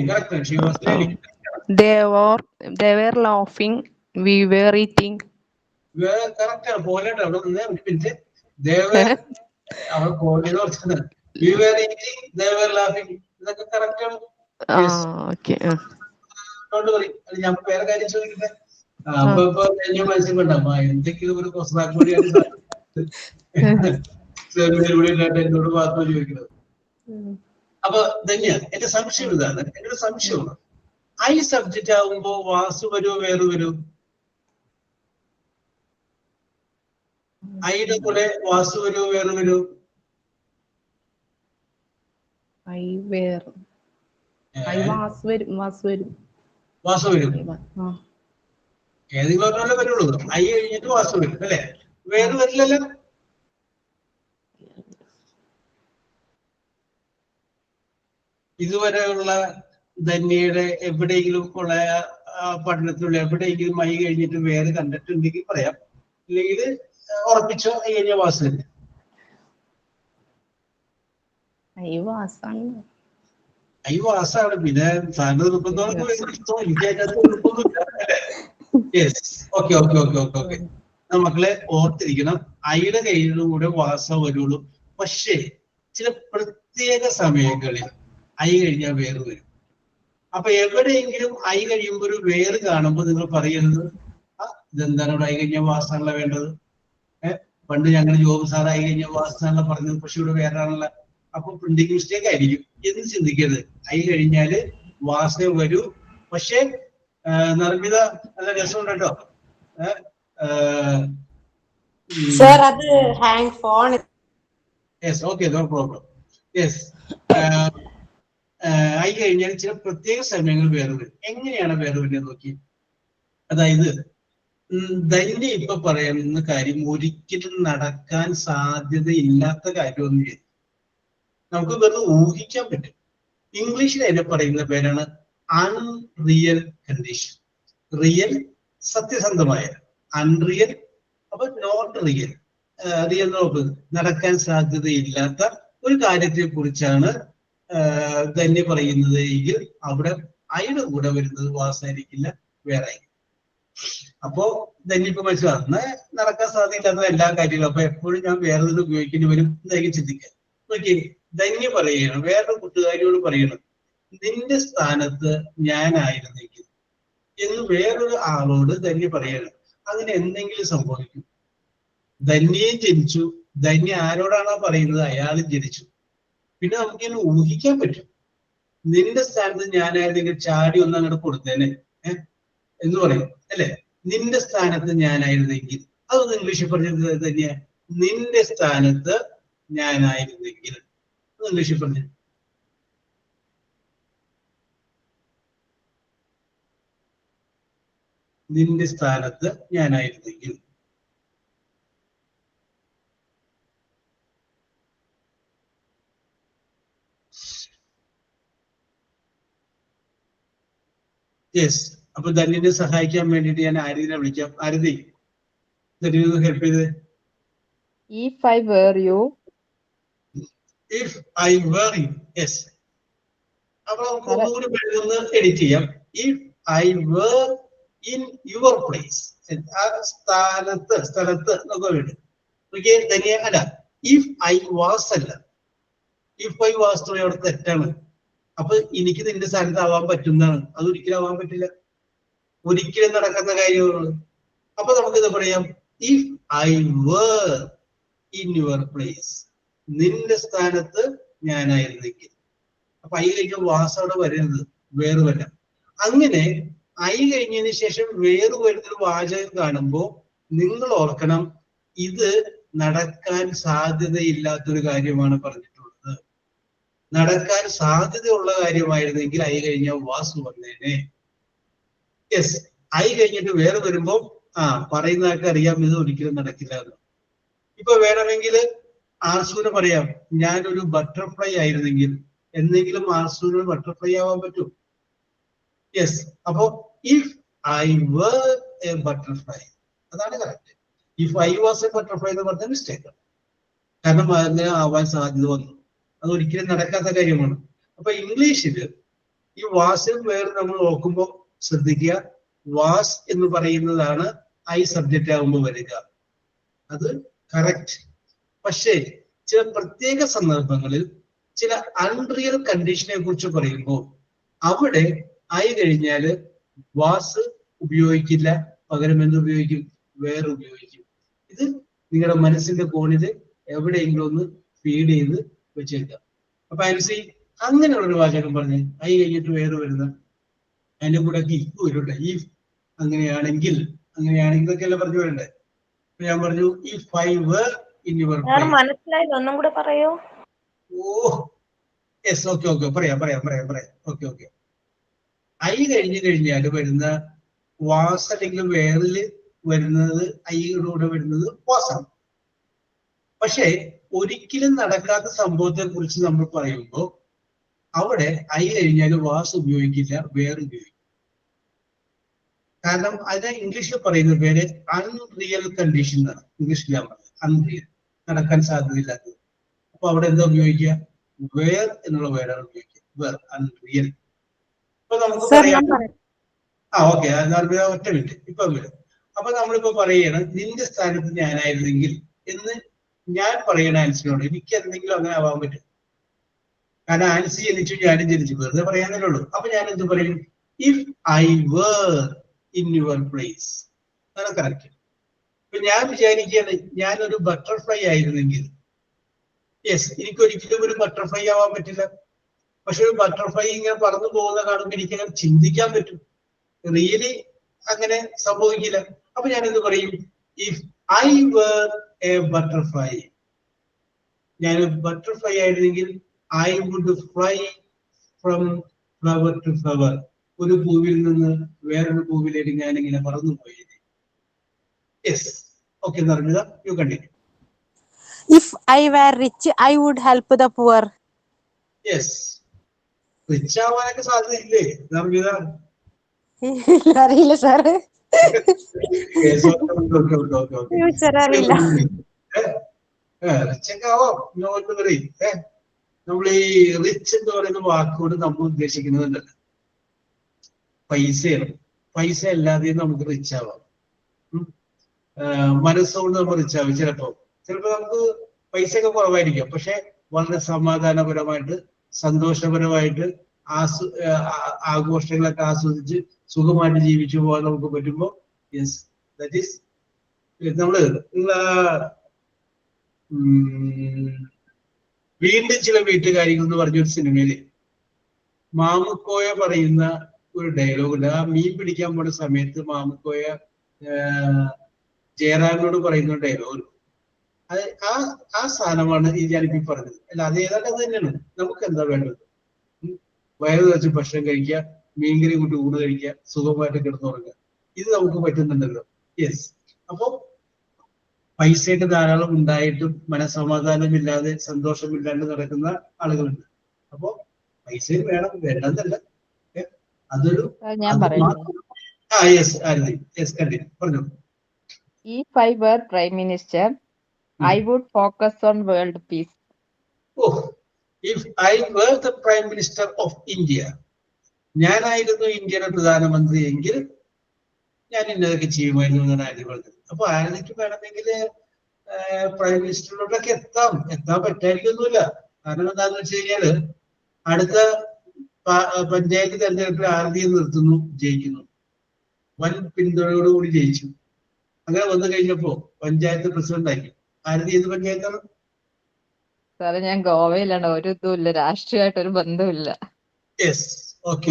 Correct. She was learning. They were laughing. We were eating. Correct. പോലെയാണ് അവിടെ നിന്ന് പിന്നെ they were അവർ പോലെന്ന് പറഞ്ഞത്. We were eating. They were laughing. ഇതൊക്കെ correct ആണ്. Okay. Don't worry. ഞാൻ വേറെ കാര്യം ചോദിക്കട്ടെ. അപ്പൊ മനസ്സിലുണ്ടാവും എന്തൊക്കെയോ ഒരു കൊസ്താക്കൂടിയാണ് എന്നോട് മാത്രം ചോദിക്കുന്നത്. അപ്പൊ ധന്യ, എന്റെ സംശയം ഇതാണ്, എന്റെ ഒരു സംശയമാണ്. ഐ സബ്ജക്റ്റ് ആകുമ്പോ വാസു വരുമോ വേറെ വരൂ? ഐയുടെ കൂടെ വാസു വരുമോ വേറെ വരൂ? ഐ വേർ ഐ വാസ് വരും വാസ് വരും വാസു വരും. ഏതെങ്കിലും ഒരാളെ വരുള്ളൂ. ഐ കഴിഞ്ഞിട്ട് വാസു വരും അല്ലെ? വേറെ വരില്ലല്ലോ. ഇതുവരെയുള്ള ധന്യയുടെ എവിടെയെങ്കിലും ഉള്ള പഠനത്തിലുള്ള എവിടെയെങ്കിലും ഐ കഴിഞ്ഞിട്ട് വേറെ കണ്ടിട്ടുണ്ടെങ്കിൽ പറയാം, ഇല്ലെങ്കിൽ ഉറപ്പിച്ചോ ഐ കഴിഞ്ഞ വാസു തന്നെ. ഐ വാസാണ്. ഐ വാസാണ്. പിന്നെ സാറിന് നിർബന്ധമൊന്നും എനിക്കതിനകത്ത് നിർബന്ധമില്ല അല്ലേ? Yes, okay okay okay okay okay. മക്കളെ ഓർത്തിരിക്കണം, ഐയുടെ കയ്യിലും കൂടെ വാസ വരുള്ളൂ. പക്ഷേ ചില പ്രത്യേക സമയങ്ങളിൽ ഐ കഴിഞ്ഞാൽ വേറെ വരും. അപ്പൊ എവിടെയെങ്കിലും ഐ കഴിയുമ്പോൾ ഒരു വേറ് കാണുമ്പോൾ നിങ്ങൾ പറയരുത് ഇതെന്താണ് ഇവിടെ ഐ കഴിഞ്ഞ വാസാണല്ലോ വേണ്ടത്. പണ്ട് ഞങ്ങൾ ജോബ് സാർ ഐ കഴിഞ്ഞ വാസാണല്ലോ പറഞ്ഞത്, പക്ഷെ ഇവിടെ വേറെ ആണല്ലോ, അപ്പൊ പ്രിന്റിംഗ് മിസ്റ്റേക്ക് ആയിരിക്കും എന്ന് ചിന്തിക്കരുത്. ഐ കഴിഞ്ഞാല് വാസേ വരൂ. പക്ഷെ നിർമ്മിത നല്ല രസമുണ്ട് കേട്ടോ. Sir, അത് hang phone. Yes, okay, no problem. Yes, I കഴിഞ്ഞാൽ ചില പ്രത്യേക സമയങ്ങൾ വേറെ വരും. എങ്ങനെയാണ് വേറെ വരുന്നത് നോക്കി. അതായത് ധന്യ ഇപ്പൊ പറയുന്ന കാര്യം ഒരിക്കലും നടക്കാൻ സാധ്യതയില്ലാത്ത കാര്യമൊന്നും നമുക്ക് വെറുതെ ഊഹിക്കാൻ പറ്റും. ഇംഗ്ലീഷിൽ അതിനെ പറയുന്ന പേരാണ് അൺറിയൽ കണ്ടീഷൻ. റിയൽ സത്യസന്ധമായ, അൺറിയൽ അപ്പൊ നോട്ട് റിയൽ. റിയൽ നടക്കാൻ സാധ്യതയില്ലാത്ത ഒരു കാര്യത്തെ കുറിച്ചാണ് ധന്യ പറയുന്നത് എങ്കിൽ അവിടെ ഐയുടെ കൂടെ വരുന്നത് വാസായിരിക്കില്ല, വേറെ. അപ്പോ ധന്യ ഇപ്പൊ മനസ്സിലാകുന്ന നടക്കാൻ സാധ്യതയില്ലാത്ത എല്ലാ കാര്യങ്ങളും. അപ്പൊ എപ്പോഴും ഞാൻ വേറെ തന്നെ ഉപയോഗിക്കേണ്ടി വരും എന്നായിരിക്കും ചിന്തിക്കാൻ. നോക്കി, ധന്യ പറയണം, വേറൊരു കൂട്ടുകാരിയോട് പറയണം, നിന്റെ സ്ഥാനത്ത് ഞാനായിരുന്നെങ്കിൽ എന്ന് വേറൊരു ആളോട് ധന്യ പറയണം. അങ്ങനെ എന്തെങ്കിലും സംഭവിക്കും. ധന്യയും ജനിച്ചു, ധന്യ ആരോടാണോ പറയുന്നത് അയാളും ജനിച്ചു. പിന്നെ നമുക്കിങ്ങനെ ഊഹിക്കാൻ പറ്റും, നിന്റെ സ്ഥാനത്ത് ഞാനായിരുന്നെങ്കിൽ ചാടി ഒന്ന് അങ്ങോട്ട് കൊടുത്തേനെ എന്ന് പറയും അല്ലെ? നിന്റെ സ്ഥാനത്ത് ഞാനായിരുന്നെങ്കിൽ, അതൊന്ന് ഇംഗ്ലീഷിൽ പറഞ്ഞത് തന്നെയാ. നിന്റെ സ്ഥാനത്ത് ഞാനായിരുന്നെങ്കിൽ ഇംഗ്ലീഷിൽ പറഞ്ഞു. നിന്റെ സ്ഥാനത്ത് ഞാനായിരുന്നെങ്കിൽ. യെസ്, അപ്പൊ ധന്യനെ സഹായിക്കാൻ വേണ്ടിയിട്ട് ഞാൻ ആര്യനെ വിളിക്കാം. ആരതി, ധന്യനെ ഹെൽപ്പ് ചെയ്ത്. If I were you. If I were you. Yes. അപ്പൊ നമുക്ക് ഒന്നുകൂടി ഒന്ന് എഡിറ്റ് ചെയ്യാം. If I were in your place. ആ സ്ഥലത്ത് നമുക്ക് വേണ്ടി ധന്യ അല്ല, ഇഫ് ഐ വാസ് അല്ല, ഇഫ് ഐ വാസ് അവിടെ തെറ്റാണ്. അപ്പൊ എനിക്ക് നിന്റെ സ്ഥാനത്ത് ആവാൻ പറ്റുന്നതാണ്. അത് ഒരിക്കലും ആവാൻ പറ്റില്ല, ഒരിക്കലും നടക്കുന്ന കാര്യമാണ്. അപ്പൊ നമുക്കിത് പറയാം, if I were in your place, നിന്റെ സ്ഥാനത്ത് ഞാനായിരുന്നെങ്കിൽ. അപ്പൊ ഐ കഴിഞ്ഞ വാസ് അവിടെ വരരുത്, വേറെ വരാം. അങ്ങനെ ഐ കഴിഞ്ഞതിന് ശേഷം വേറെ വരുന്നൊരു വാചകം കാണുമ്പോ നിങ്ങൾ ഓർക്കണം, ഇത് നടക്കാൻ സാധ്യതയില്ലാത്തൊരു കാര്യമാണ് പറഞ്ഞിട്ടുള്ളത്. നടക്കാൻ സാധ്യതയുള്ള കാര്യമായിരുന്നെങ്കിൽ ഐ കഴിഞ്ഞ വാസ് വന്നേനെ. യെസ്, ഐ കഴിഞ്ഞിട്ട് വേറെ വരുമ്പോ പറയുന്ന ആൾക്ക് അറിയാം ഇത് ഒരിക്കലും നടക്കില്ല എന്ന്. ഇപ്പൊ വേണമെങ്കിൽ ആർസൂന് പറയാം, ഞാനൊരു ബട്ടർഫ്ലൈ ആയിരുന്നെങ്കിൽ. എന്തെങ്കിലും ആർസൂന് ബട്ടർഫ്ലൈ ആവാൻ പറ്റും? യെസ്. അപ്പോ if I were a butterfly, അതാണ് correct. If I was a butterfly എന്ന് പറഞ്ഞ മിസ്റ്റേക്ക്, കാരണം അങ്ങനെ ആവാൻ സാധ്യത വന്നു. അത് ഒരിക്കലും നടക്കാത്ത കാര്യമാണ്. അപ്പൊ ഇംഗ്ലീഷിൽ ഈ വാസും വേറെ നമ്മൾ നോക്കുമ്പോൾ ശ്രദ്ധിക്കുക, വാസ് എന്ന് പറയുന്നതാണ് ഐ സബ്ജക്റ്റ് ആകുമ്പോൾ വരിക. അത് കറക്റ്റ്. പക്ഷേ ചില പ്രത്യേക സന്ദർഭങ്ങളിൽ ചില അൺറിയൽ കണ്ടീഷനെ കുറിച്ച് പറയുമ്പോൾ അവിടെ ഐ കഴിഞ്ഞാല് വാസ് ഉപയോഗിക്കില്ല, പകരം എന്ത് ഉപയോഗിക്കും? വേറെ ഉപയോഗിക്കും. ഇത് നിങ്ങളുടെ മനസ്സിന്റെ കോണില് എവിടെയെങ്കിലും ഒന്ന് ഫീഡ് ചെയ്ത് വെച്ചേക്കാം. അപ്പൊ ആൻസി, അങ്ങനെയുള്ള ഒരു വാചകം പറഞ്ഞ് ഐ കഴിഞ്ഞിട്ട് വേറെ വരുന്ന അതിന്റെ കൂടെ ഇഫ് വരൂട്ടെ. ഇഫ് അങ്ങനെയാണെങ്കിൽ അങ്ങനെയാണെങ്കിലൊക്കെയല്ലേ പറഞ്ഞു വരണ്ടേ. ഞാൻ പറഞ്ഞു if I were in your place. മനസ്സിലായില്ല, ഒന്നും കൂടെ പറയോ? ഓ യെസ്, ഓക്കെ ഓക്കെ, പറയാം. ഓക്കെ. ഐ കഴിഞ്ഞാൽ വരുന്ന വാസ് അല്ലെങ്കിൽ വേറിൽ വരുന്നത് ഐയുടെ കൂടെ വരുന്നത് വാസാണ്. പക്ഷെ ഒരിക്കലും നടക്കാത്ത സംഭവത്തെ കുറിച്ച് നമ്മൾ പറയുമ്പോൾ അവിടെ ഐ കഴിഞ്ഞാൽ വാസ് ഉപയോഗിക്കില്ല, വേറെ ഉപയോഗിക്കും. കാരണം അതിനെ ഇംഗ്ലീഷിൽ പറയുന്ന പേര് അൺറിയൽ കണ്ടീഷൻ എന്നാണ്. ഇംഗ്ലീഷിലാണ് അൺറിയൽ, നടക്കാൻ സാധ്യതയില്ലാത്തത്. അപ്പൊ അവിടെ എന്താ ഉപയോഗിക്കുക? വേർ എന്നുള്ള വേറാണ് ഉപയോഗിക്കുക. Were unreal. ഇപ്പൊ നമുക്ക് പറയാം. ഓക്കെ, ഒറ്റ മിനിറ്റ്, ഇപ്പൊ വരും. അപ്പൊ നമ്മളിപ്പോ പറയാണ് നിന്റെ സ്ഥാനത്ത് ഞാനായിരുന്നെങ്കിൽ എന്ന് ഞാൻ പറയുന്ന ആൻസിനോട് എനിക്ക് എന്തെങ്കിലും അങ്ങനെ ആവാൻ പറ്റും. കാരണം ആൻസി ജനിച്ചു, ഞാനും ജനിച്ചു, വെറുതെ പറയാനല്ലേ ഉള്ളൂ. അപ്പൊ ഞാൻ എന്ത് പറയും? If I were in your place. അതാണ് കറക്റ്റ്. ഇപ്പൊ ഞാൻ വിചാരിക്കുകയാണ് ഞാനൊരു ബട്ടർഫ്ലൈ ആയിരുന്നെങ്കിൽ, യെസ്, എനിക്കൊരിക്കലും ഒരു ബട്ടർഫ്ലൈ ആവാൻ പറ്റില്ല. പക്ഷെ ഒരു ബട്ടർഫ്ലൈ ഇങ്ങനെ പറന്നു പോകുന്ന കാണുമ്പോൾ എനിക്കങ്ങനെ ചിന്തിക്കാൻ പറ്റും. റിയലി അങ്ങനെ സംഭവിക്കില്ല. അപ്പൊ ഞാൻ എന്ത് പറയും? If I were a butterfly. ഞാനൊരു ബട്ടർഫ്ലൈ ആയിരുന്നെങ്കിൽ I would fly from flower to flower. ഒരു പൂവിൽ നിന്ന് വേറൊരു പൂവിലേക്ക് ഞാനിങ്ങനെ പറന്നു പോയത്. Yes, okay Narmitha, you continue. If I were rich, I would help the poor. Yes, rich ആവാനൊക്കെ സാധ്യതയില്ലേ നർമ്മിത? അറിയില്ല സാറ്. റിച്ചൊക്കെ ആവാം. നമ്മൾ ഈ റിച്ച് എന്ന് പറയുന്ന വാക്കുകൊണ്ട് നമ്മൾ ഉദ്ദേശിക്കുന്നതുണ്ടല്ലോ പൈസയാണ്. പൈസ അല്ലാതെയും നമുക്ക് റിച്ച് ആവാം. മനസ്സുകൊണ്ട് നമ്മൾ റിച്ച് ആവും. ചിലപ്പോ നമുക്ക് പൈസയൊക്കെ കുറവായിരിക്കും, പക്ഷെ വളരെ സമാധാനപരമായിട്ട് സന്തോഷപരമായിട്ട് ആഘോഷങ്ങളൊക്കെ ആസ്വദിച്ച് സുഖമായിട്ട് ജീവിച്ചു പോകാൻ നമുക്ക് പറ്റുമ്പോ യെസ്, ദാറ്റ് ഈസ് നമ്മള് വീണ്ടും ചില വീട്ടുകാര്യങ്ങൾ എന്ന് പറഞ്ഞൊരു സിനിമയില് മാമുക്കോയ പറയുന്ന ഒരു ഡയലോഗ് ഉണ്ട്. ആ മീൻ പിടിക്കാൻ പോണ സമയത്ത് മാമുക്കോയ ജയറാമിനോട് പറയുന്ന ഡയലോഗ്. അത് ആ സാധനമാണ് ഈ ഞാനിപ്പോ പറഞ്ഞത്. അല്ല, അത് ഏതാണ്ട് അത് തന്നെയാണ്. നമുക്ക് എന്താ വേണ്ടത്? വയറ് വെച്ച് ഭക്ഷണം കഴിക്കുക, മീൻകറി കൂട്ടി ഊണ് കഴിക്കുക, സുഖമായിട്ട് കിടന്നുറങ്ങുക. ഇത് നമുക്ക് പറ്റുന്നുണ്ടല്ലോ. യെസ്. അപ്പൊ പൈസയൊക്കെ ധാരാളം ഉണ്ടായിട്ടും മനസമാധാനമില്ലാതെ സന്തോഷമില്ലാണ്ട് നടക്കുന്ന ആളുകളുണ്ട്. അപ്പൊ പൈസ വേണം, വേണ്ടെന്നല്ല, അതൊരു ഞാൻ പറയട്ടെ. യെസ് ആരതി, യെസ് കണ്ടിന്യൂ, പറഞ്ഞു. If I were Prime Minister, I would focus on world peace. Oh, if I were the Prime Minister of India, ഞാനായിരുന്നു ഇന്ത്യയുടെ പ്രധാനമന്ത്രി എങ്കിൽ ഞാൻ ഇന്നതൊക്കെ ചെയ്യുമായിരുന്നു എന്നാണ് ആരതി പറഞ്ഞത്. അപ്പൊ ആരതിക്ക് വേണമെങ്കിൽ പ്രൈം മിനിസ്റ്ററിലോട്ടൊക്കെ എത്താൻ പറ്റായിരിക്കൊന്നുമില്ല. കാരണം എന്താണെന്ന് വെച്ച് കഴിഞ്ഞാല് അടുത്ത പഞ്ചായത്ത് തെരഞ്ഞെടുപ്പിൽ ആരതിയെ നിർത്തുന്നു, ജയിക്കുന്നു, വൻ പിന്തുണയോടുകൂടി ജയിച്ചു. അങ്ങനെ വന്നു കഴിഞ്ഞപ്പോ പഞ്ചായത്ത് പ്രസിഡന്റ് ആക്കി. ആരതി ഏത് പഞ്ചായത്താണ്? സാറേ, ഞാൻ ഗോവയിലാണ്. ഒരു ഇതുമില്ല, രാഷ്ട്രീയമായിട്ട് ഒരു ബന്ധമില്ല. യെസ്, ഓക്കെ,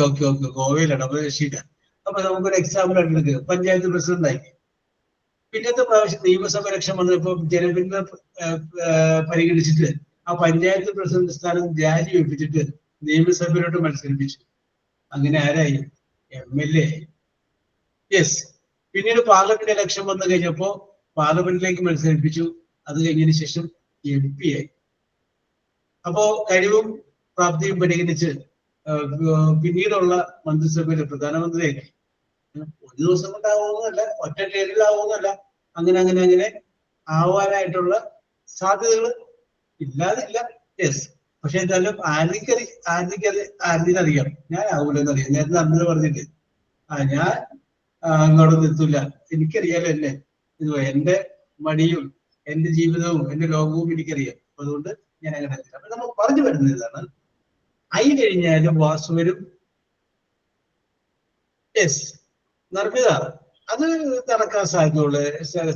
ഗോവയിലാണ്. അപ്പൊ ശരിയാ. അപ്പൊ നമുക്കൊരു എക്സാമ്പിൾ എടുക്കുക. പഞ്ചായത്ത് പ്രസിഡന്റ് ആക്കി. പിന്നത്തെ പ്രാവശ്യം നിയമസഭ ഇലക്ഷൻ വന്നപ്പോ ജനപിന്തുണ പരിഗണിച്ചിട്ട് ആ പഞ്ചായത്ത് പ്രസിഡന്റ് സ്ഥാനം രാജിവെപ്പിച്ചിട്ട് നിയമസഭയിലോട്ട് മത്സരിപ്പിച്ചു. അങ്ങനെ ആരായി? MLA. യെസ്. പിന്നീട് പാർലമെന്റ് ഇലക്ഷൻ വന്നു കഴിഞ്ഞപ്പോ പാർലമെന്റിലേക്ക് മത്സരിപ്പിച്ചു. അത് കഴിഞ്ഞതിന് ശേഷം MP ആയി. അപ്പോ കഴിവും പ്രാപ്തിയും പരിഗണിച്ച് പിന്നീടുള്ള മന്ത്രിസഭയിലെ പ്രധാനമന്ത്രിയായി. ഒരു ദിവസം കൊണ്ടാവുന്നതല്ല, ഒറ്റ ടേബിളിലാവുന്നതല്ല, അങ്ങനെ ആവാനായിട്ടുള്ള സാധ്യതകൾ ഇല്ലാതില്ല. യെസ്. പക്ഷെ എന്തായാലും ആരതിക്കറിയാം ഞാൻ ആവൂലെന്നറിയാം. നേരത്തെ അന്ന് പറഞ്ഞിട്ട് ഞാൻ അങ്ങോട്ട് നിർത്തൂല, എനിക്കറിയാലോ എന്നെ, എന്റെ മടിയും എന്റെ ജീവിതവും എന്റെ ലോകവും എനിക്കറിയാം. അതുകൊണ്ട് ഞാൻ അങ്ങനെ അറിയില്ല. അപ്പൊ നമ്മൾ പറഞ്ഞു വരുന്നത് ഇതാണ്, ഐ കഴിഞ്ഞാലും വാസു വരും. യെസ് നർമ്മിത, അത് നടക്കാൻ സാധ്യതയുള്ള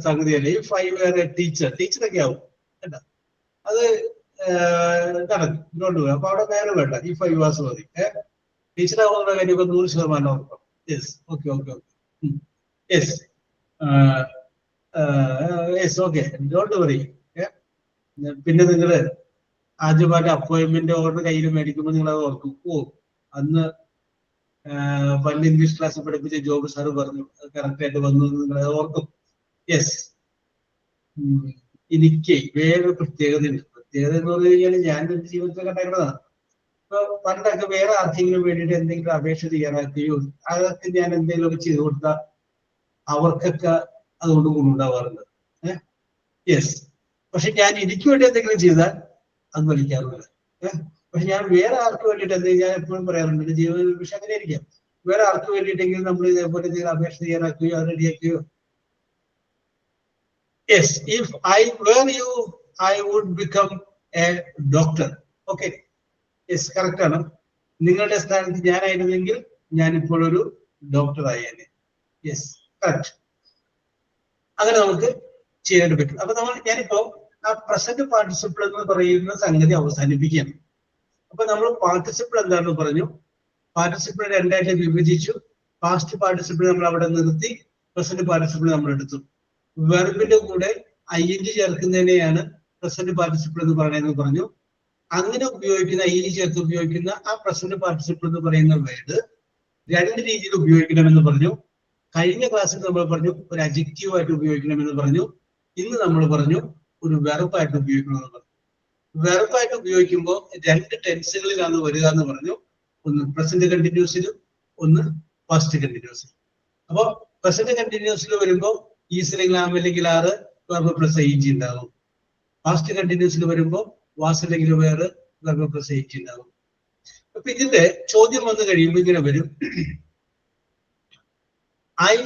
സംഗതിയല്ലേ. ഇഫ് ഐ വേർ എ ടീച്ചറൊക്കെ ആവും കേട്ടോ. അത് നടക്കും, മുന്നോട്ട് പോയി. അപ്പൊ അവിടെ വേറെ വേണ്ട, ഈ 5 hours മതി. ടീച്ചറാവുന്ന കാര്യമൊക്കെ 100% ഉറപ്പാണ്. Yes, okay okay okay, yes yes, okay, don't worry. പിന്നെ നിങ്ങള് ആദ്യമായിട്ട് അപ്പോയിന്റ്മെന്റ് ഓർഡർ കയ്യിൽ മേടിക്കുമ്പോൾ നിങ്ങൾ അത് ഓർക്കും, ഓ അന്ന് പണ്ട് ഇംഗ്ലീഷ് ക്ലാസ് പഠിപ്പിച്ച ജോബ് സാറ് പറഞ്ഞു, കറക്റ്റ് ആയിട്ട് വന്നു നിങ്ങൾ അത് ഓർക്കും. യെസ്. എനിക്ക് വേറൊരു പ്രത്യേകതയുണ്ട്. പ്രത്യേകത എന്ന് പറഞ്ഞു കഴിഞ്ഞാൽ ഞാൻ എന്റെ ജീവിതത്തിൽ കണ്ടതാണ്. ഇപ്പൊ പണ്ടൊക്കെ വേറെ ആർക്കെങ്കിലും വേണ്ടിയിട്ട് എന്തെങ്കിലും അപേക്ഷ തയ്യാറാക്കുകയോ അതൊക്കെ ഞാൻ എന്തെങ്കിലുമൊക്കെ ചെയ്തു കൊടുത്താൽ അവർക്കൊക്കെ അതുകൊണ്ട് ഗുണമുണ്ടാവാറുണ്ട്. യെസ്. പക്ഷെ ഞാൻ എനിക്ക് വേണ്ടി എന്തെങ്കിലും ചെയ്താൽ അത് വലിക്കാറുണ്ട്. പക്ഷെ ഞാൻ വേറെ ആർക്ക് വേണ്ടിയിട്ട് എന്തെങ്കിലും, ഞാൻ എപ്പോഴും പറയാറുണ്ട് എന്റെ ജീവിതത്തിൽ, പക്ഷെ അങ്ങനെ ഇരിക്കാം, വേറെ ആർക്ക് വേണ്ടിയിട്ടെങ്കിലും നമ്മൾ ഇതേപോലെ എന്തെങ്കിലും അപേക്ഷ തയ്യാറാക്കുകയോ അത് റെഡിയാക്കുകയോ. Yes, if I were you I would become a doctor. Okay, yes, correct ആണ്. നിങ്ങളുടെ സ്ഥാനത്ത് ഞാനായിരുന്നെങ്കിൽ ഞാൻ ഇപ്പോഴൊരു ഡോക്ടർ ആയേനെ. Yes, correct. അങ്ങനെ നമുക്ക് ചെയ്യാൻ പറ്റും. അപ്പൊ ഞാനിപ്പോ ആ പ്രസന്റ് പാർട്ടിസിപ്പിൾ എന്ന് പറയുന്ന സംഗതി അവസാനിപ്പിക്കുകയാണ്. അപ്പൊ നമ്മൾ പാർട്ടിസിപ്പിൾ എന്താണെന്ന് പറഞ്ഞു, പാർട്ടിസിപ്പിൾ രണ്ടായിട്ട് വിഭജിച്ചു. പാസ്റ്റ് പാർട്ടിസിപ്പിൾ നമ്മൾ അവിടെ നിർത്തി, പ്രസന്റ് പാർട്ടിസിപ്പിൾ നമ്മൾ എടുത്തു. വെർബിന്റെ കൂടെ ing ചേർക്കുന്നതിനെയാണ് പ്രസന്റ് പാർട്ടിസിപ്പിൾ എന്ന് പറയുന്നത് പറഞ്ഞു. അങ്ങനെ ഉപയോഗിക്കുന്ന ing ചേർത്ത് ഉപയോഗിക്കുന്ന ആ പ്രസന്റ് പാർട്ടിസിപ്പിൾ എന്ന് പറയുന്ന വേർഡ് 2 രീതിയിൽ ഉപയോഗിക്കണമെന്ന് പറഞ്ഞു. കഴിഞ്ഞ ക്ലാസ്സിൽ നമ്മൾ പറഞ്ഞു ഒരു അഡ്ജക്റ്റീവ് ആയിട്ട് ഉപയോഗിക്കണമെന്ന് പറഞ്ഞു. ഇന്ന് നമ്മൾ പറഞ്ഞു ഒരു വെർബായിട്ട് ഉപയോഗിക്കണമെന്ന് പറഞ്ഞു. വെർബായിട്ട് ഉപയോഗിക്കുമ്പോൾ 2 ടെൻസുകളിലാണ് വരിക എന്ന് പറഞ്ഞു. ഒന്ന് പ്രസന്റ് കണ്ടിന്യൂസിലും ഒന്ന് പാസ്റ്റ് കണ്ടിന്യൂസിലും. അപ്പൊ പ്രസന്റ് കണ്ടിന്യൂസിൽ വരുമ്പോൾ ഈസ് അല്ലെങ്കിൽ ആം അല്ലെങ്കിൽ ആറ് വെർബ് പ്ലസ് ing ഉണ്ടാകും. പാസ്റ്റ് കണ്ടിന്യൂസിൽ വരുമ്പോൾ വാസ് അല്ലെങ്കിൽ വേറെ വെർബ് പ്ലസ് ing ഉണ്ടാകും. അപ്പൊ ഇതിന്റെ ചോദ്യം വന്നു കഴിയുമ്പോൾ ഇങ്ങനെ വരും, ഐ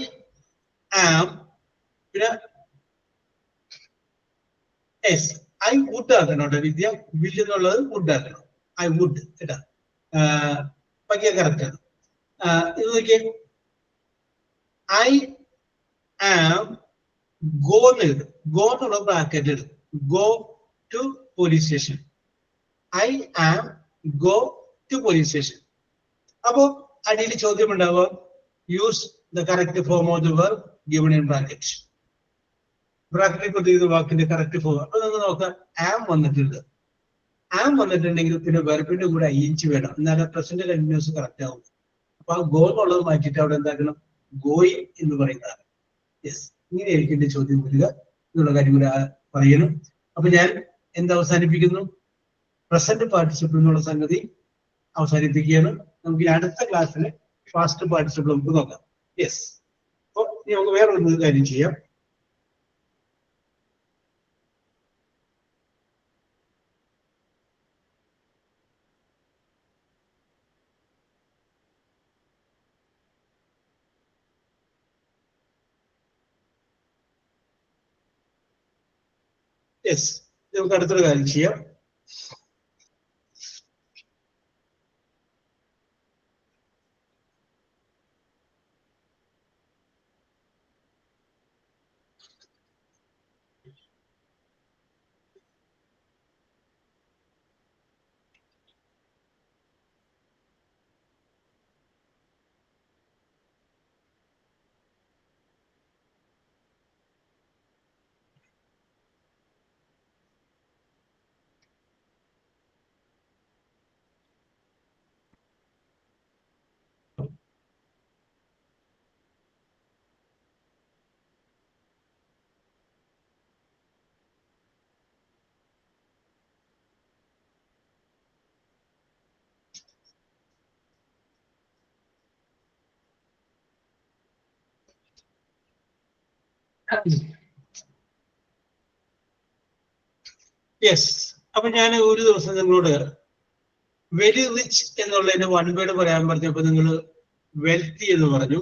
ആം, പിന്നെ യെസ്, ഐ വുഡ് ആക്കണം കേട്ടോ വിദ്യ, വിൽ എന്നുള്ളത് വുഡ് ആക്കണം. ഐ വുഡ് കേട്ടാ, പക്കിയ കറക്റ്റ് ആണ്. ഇത് നോക്കിയേ, ഐ ആം ഗോ എന്ന് എഴുതും, ഗോ എന്നുള്ള ബ്രാക്കറ്റ് ഇടും, go to police station. I am go to police station. അപ്പോ അടിയിൽ ചോദ്യം ഉണ്ടാവുക, use the correct form of the verb given in bracket. ബ്രാക്കറ്റിൽ കൊടുത്തിരിക്കുന്ന വാക്കിന്റെ കറക്റ്റ് ഫോം. അപ്പൊ നമുക്ക് നോക്കാം, ആം വന്നിട്ടുണ്ട്. ആം വന്നിട്ടുണ്ടെങ്കിൽ പിന്നെ വെർബിന്റെ കൂടെ ing വേണം, എന്നാലും പ്രസന്റ് കണ്ടിന്യൂസ് കറക്റ്റ് ആവും. അപ്പൊ ആ ഗോ എന്നുള്ളത് മാറ്റിയിട്ട് അവിടെ എന്താക്കണം, ഗോയിങ് എന്ന് പറയുന്നതാണ്. യെസ്, ഇങ്ങനെയായിരിക്കും എന്റെ ചോദ്യം വരിക എന്നുള്ള കാര്യം കൂടെ പറയണം. അപ്പൊ ഞാൻ അവസാനിപ്പിക്കുന്നു, പ്രസന്റ് പാർട്ടിസിപ്പിൾ എന്നുള്ള സംഗതി അവസാനിപ്പിക്കുകയാണ്. നമുക്ക് അടുത്ത ക്ലാസ്സിൽ പാസ്റ്റ് പാർട്ടിസിപ്പിൾ നമുക്ക് നോക്കാം. യെസ്, അപ്പൊ ഇനി നമുക്ക് വേറെ ഒരു കാര്യം ചെയ്യാം. യെസ്, നമുക്ക് അടുത്തൊരു കാര്യം ചെയ്യാം. യെസ്, അപ്പൊ ഞാൻ ഒരു ദിവസം നിങ്ങളോട് വെരി റിച്ച് എന്നുള്ളതിന് 1 വേർഡ് പറയാൻ പറഞ്ഞപ്പോ നിങ്ങൾ വെൽത്തി എന്ന് പറഞ്ഞു.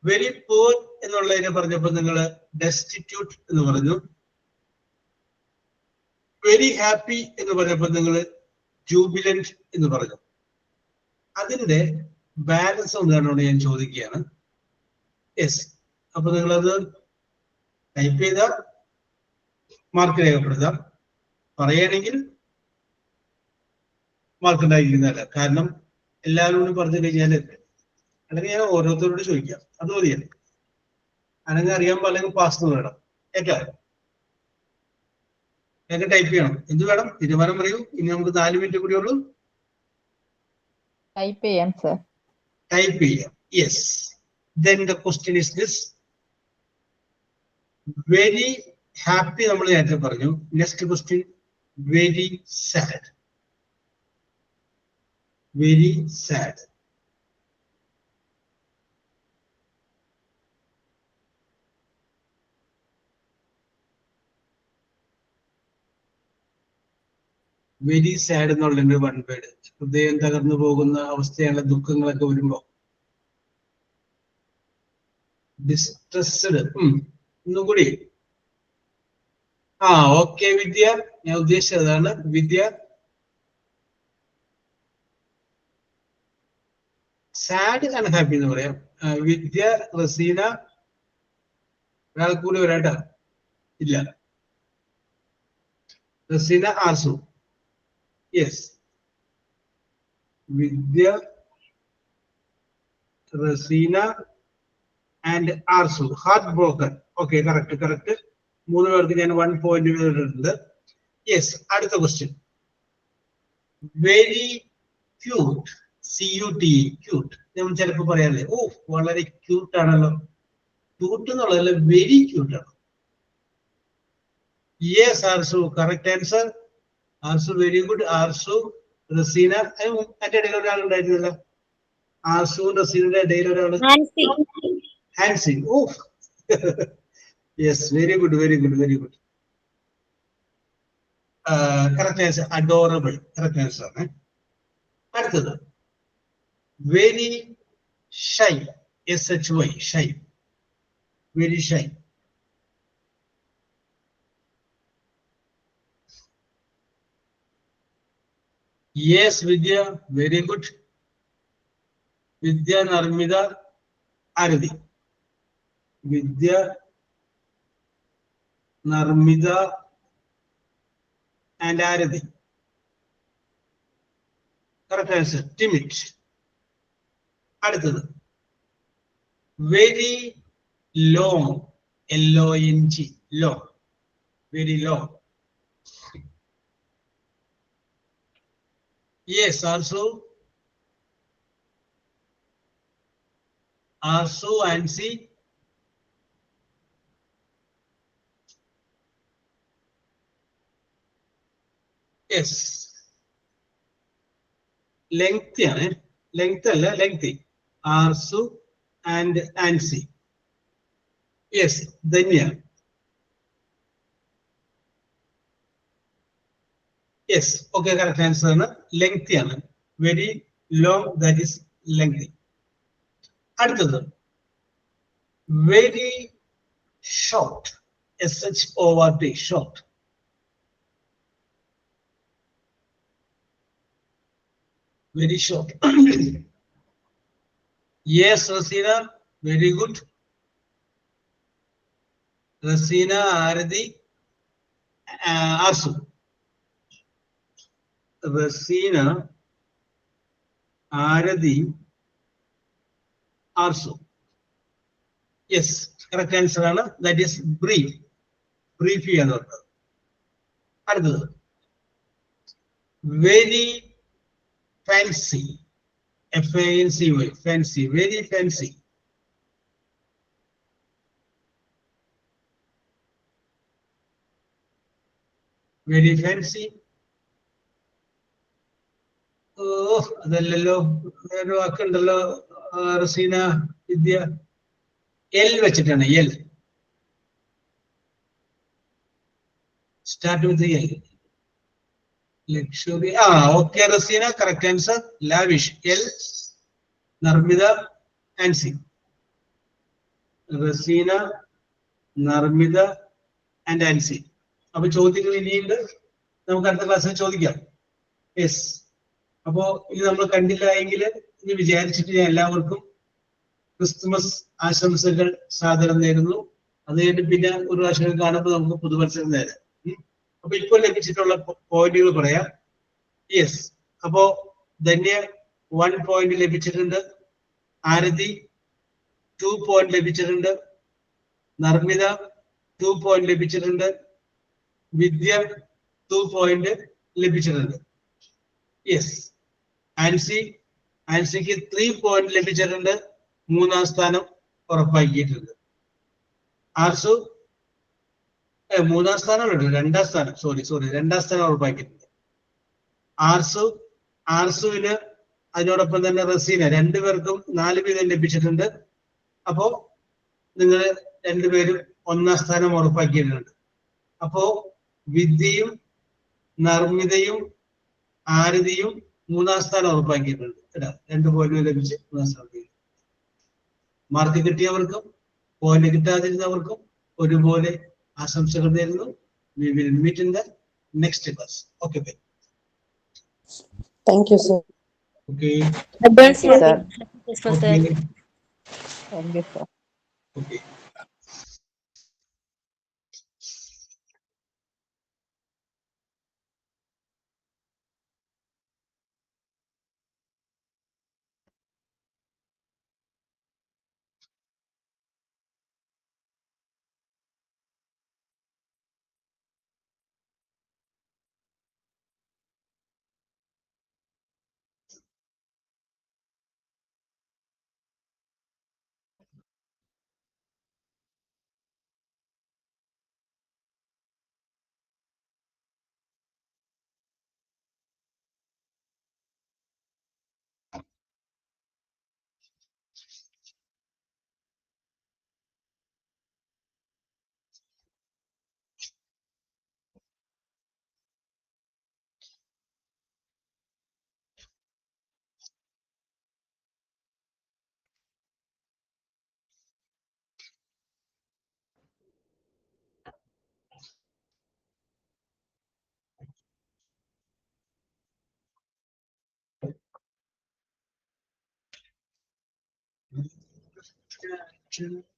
വെരി പൂർ എന്നുള്ളതിനെ പറഞ്ഞപ്പോ നിങ്ങൾ ഡെസ്റ്റിറ്റ്യൂട്ട് എന്ന് പറഞ്ഞു. വെരി ഹാപ്പി എന്ന് പറഞ്ഞപ്പോ നിങ്ങൾ ജൂബിലന്റ് എന്ന് പറഞ്ഞു. അതിന്റെ ബാലൻസ് എന്താണെന്ന് ഞാൻ ചോദിക്കുകയാണ്. യെസ്, അപ്പൊ നിങ്ങളത് ടൈപ്പ് ചെയ്ത മാർക്ക് രേഖപ്പെടുത്താം. പറയുകയാണെങ്കിൽ മാർക്ക് ഉണ്ടായിരിക്കുന്നതല്ല. കാരണം എല്ലാവരും കൂടി പറഞ്ഞു കഴിഞ്ഞാൽ അല്ലെങ്കിൽ ഞാൻ ഓരോരുത്തരോട് ചോദിക്കാം, അത് മതിയല്ലേ? അല്ലെങ്കിൽ അറിയാൻ പാടില്ലെങ്കിൽ പാസ് വേണം. കേട്ടോ? എനിക്ക് ടൈപ്പ് ചെയ്യണം. എന്ത് വേണം? തീരുമാനം പറയൂ. ഇനി നമുക്ക് 4 മിനിറ്റ് കൂടി ഉള്ളൂ. ടൈപ്പ് ചെയ്യാം സർ. ടൈപ്പ് ചെയ്യാം. Yes. Then the question is this. Very happy നമ്മൾ നേരത്തെ പറഞ്ഞു. Next question very sad. Very sad. Very sad എന്നുള്ളതിന്റെ വൺ വേർഡ്. ഹൃദയം തകർന്നു പോകുന്ന അവസ്ഥയാണ് ദുഃഖങ്ങളൊക്കെ വരുമ്പോ. ഡിസ്ട്രസ്ഡ്. ഒന്നുകൂടി. ഓക്കെ വിദ്യ, ഞാൻ ഉദ്ദേശിച്ചതാണ്. വിദ്യ സാഡ് അൺഹാപ്പി എന്ന് പറയാം. വിദ്യ, റസീന, ഒരാൾ കൂടി വരാട്ട. ഇല്ല, Raseena, Arsu. Yes, Vidya, Raseena and Arsu. Heart broken. Okay, correct correct. 3 പേർക്ക് ഞാൻ 1 പോയിന്റ് ഇട്ടിട്ടുണ്ട്. യെസ്, അടുത്ത question. Very cute. CUT, cute. നമ്മൾ ചിലപ്പോൾ പറയാറില്ലേ, ഓ വളരെ ക്യൂട്ട് ആണല്ലോ. ക്യൂട്ട് എന്നുള്ളതല്ല, വെരി ക്യൂട്ട് ആണ്. Yes, Arsu, correct answer. Arsu, very good. Arsu, Raseena. അതിന്റെ ഇടയിൽ ഒരാളുണ്ടായിരുന്നല്ലോ, ആർസുവും റസീനയുടെ ഇടയിൽ ഒരാൾ. Hansi. Oh yes, very good, very good, very good. Correct answer. Adorable, correct answer ആണ്. അടുത്തത് very shy. SHY, shy. Very shy. Yes, Vidya, very good. Vidya, Narmitha, Aarathi. Vidya, Narmitha and Aarathi. Correct answer. Timid. അടുത്തത് very long. LONG, long. Very long. Yes, Arsu. Arsu, Ansi. Yes, lengthy ആണ്. Length അല്ല, lengthy. Arsu and Ansi. Yes, Dhanya. Yes, okay, correct answer ആണ്. Lengthy ആണ്. Very long, that is lengthy. അടുത്തത് very short. SHORT, short. Very short. Yes, Rasina, very good. Rasina, Aradi, Arsu. Rasina, Aradi, Arsu. Yes, correct answer, Anna. That is brief. Brief. Very fancy. FANCY, fancy. Very fancy. Very fancy. Oh, അതല്ലല്ലോ, വേറെ വാക്കുണ്ടല്ലോ റസീന, വിദ്യ. L വെച്ചിട്ടാണ്. L. Start with the L. Luxury. Okay, Rasina, correct answer. Lavish. L. Narmida, Ansi. Rasina, Narmida and Ansi. അപ്പൊ ചോദ്യങ്ങൾ ഇനിയുണ്ട്, നമുക്ക് അടുത്ത ക്ലാസ്സിൽ ചോദിക്കാം. യെസ്, അപ്പോ ഇത് നമ്മൾ കണ്ടില്ല എങ്കിൽ ഇനി വിചാരിച്ചിട്ട് ഞാൻ എല്ലാവർക്കും ക്രിസ്തുമസ് ആശംസകൾ സാദരം നേരുന്നു. അത് കഴിഞ്ഞിട്ട് പിന്നെ ഒരു പ്രാവശ്യം കാണുമ്പോൾ നമുക്ക് പുതുവത്സരം നേരാം. അപ്പൊ ഇപ്പോൾ ലഭിച്ചിട്ടുള്ള പോയിന്റുകൾ പറയാം. യെസ്, അപ്പോ ധന്യ 1 പോയിന്റ് ലഭിച്ചിട്ടുണ്ട്, ആരതി 2 പോയിന്റ് ലഭിച്ചിട്ടുണ്ട്, നർമ്മിത 2 പോയിന്റ് ലഭിച്ചിട്ടുണ്ട്, വിദ്യ 2 പോയിന്റ് ലഭിച്ചിട്ടുണ്ട്. യെസ്, ആൻസിക്ക് 3 പോയിന്റ് ലഭിച്ചിട്ടുണ്ട്, 3-ാം സ്ഥാനം ഉറപ്പാക്കിയിട്ടുണ്ട്. ആർസു 3-ാം സ്ഥാനമല്ലോ, 2-ാം സ്ഥാനം, സോറി 2-ാം സ്ഥാനം ഉറപ്പാക്കിയിട്ടുണ്ട്. ആർസുവിന് അതിനോടൊപ്പം തന്നെ റസീന 2 പേർക്കും 4 വീതം ലഭിച്ചിട്ടുണ്ട്. അപ്പോ നിങ്ങൾ 2 പേരും 1-ാം സ്ഥാനം ഉറപ്പാക്കിയിട്ടുണ്ട്. അപ്പോ വിദ്യയും നർമ്മിതയും ആരതിയും 3-ാം സ്ഥാനം ഉറപ്പാക്കിയിട്ടുണ്ട് കേട്ടോ. 2 പോയിന്റ് ലഭിച്ച് 3-ാം സ്ഥാനം. മാർക്ക് കിട്ടിയവർക്കും പോയിന്റ് കിട്ടാതിരുന്നവർക്കും ഒരുപോലെ ആശംസകൾ നേരുന്നു. We will meet in the next class. Okay, bye. Thank you, sir. Okay. Thank you, sir. Okay. Thank you, sir. Okay. Gotcha.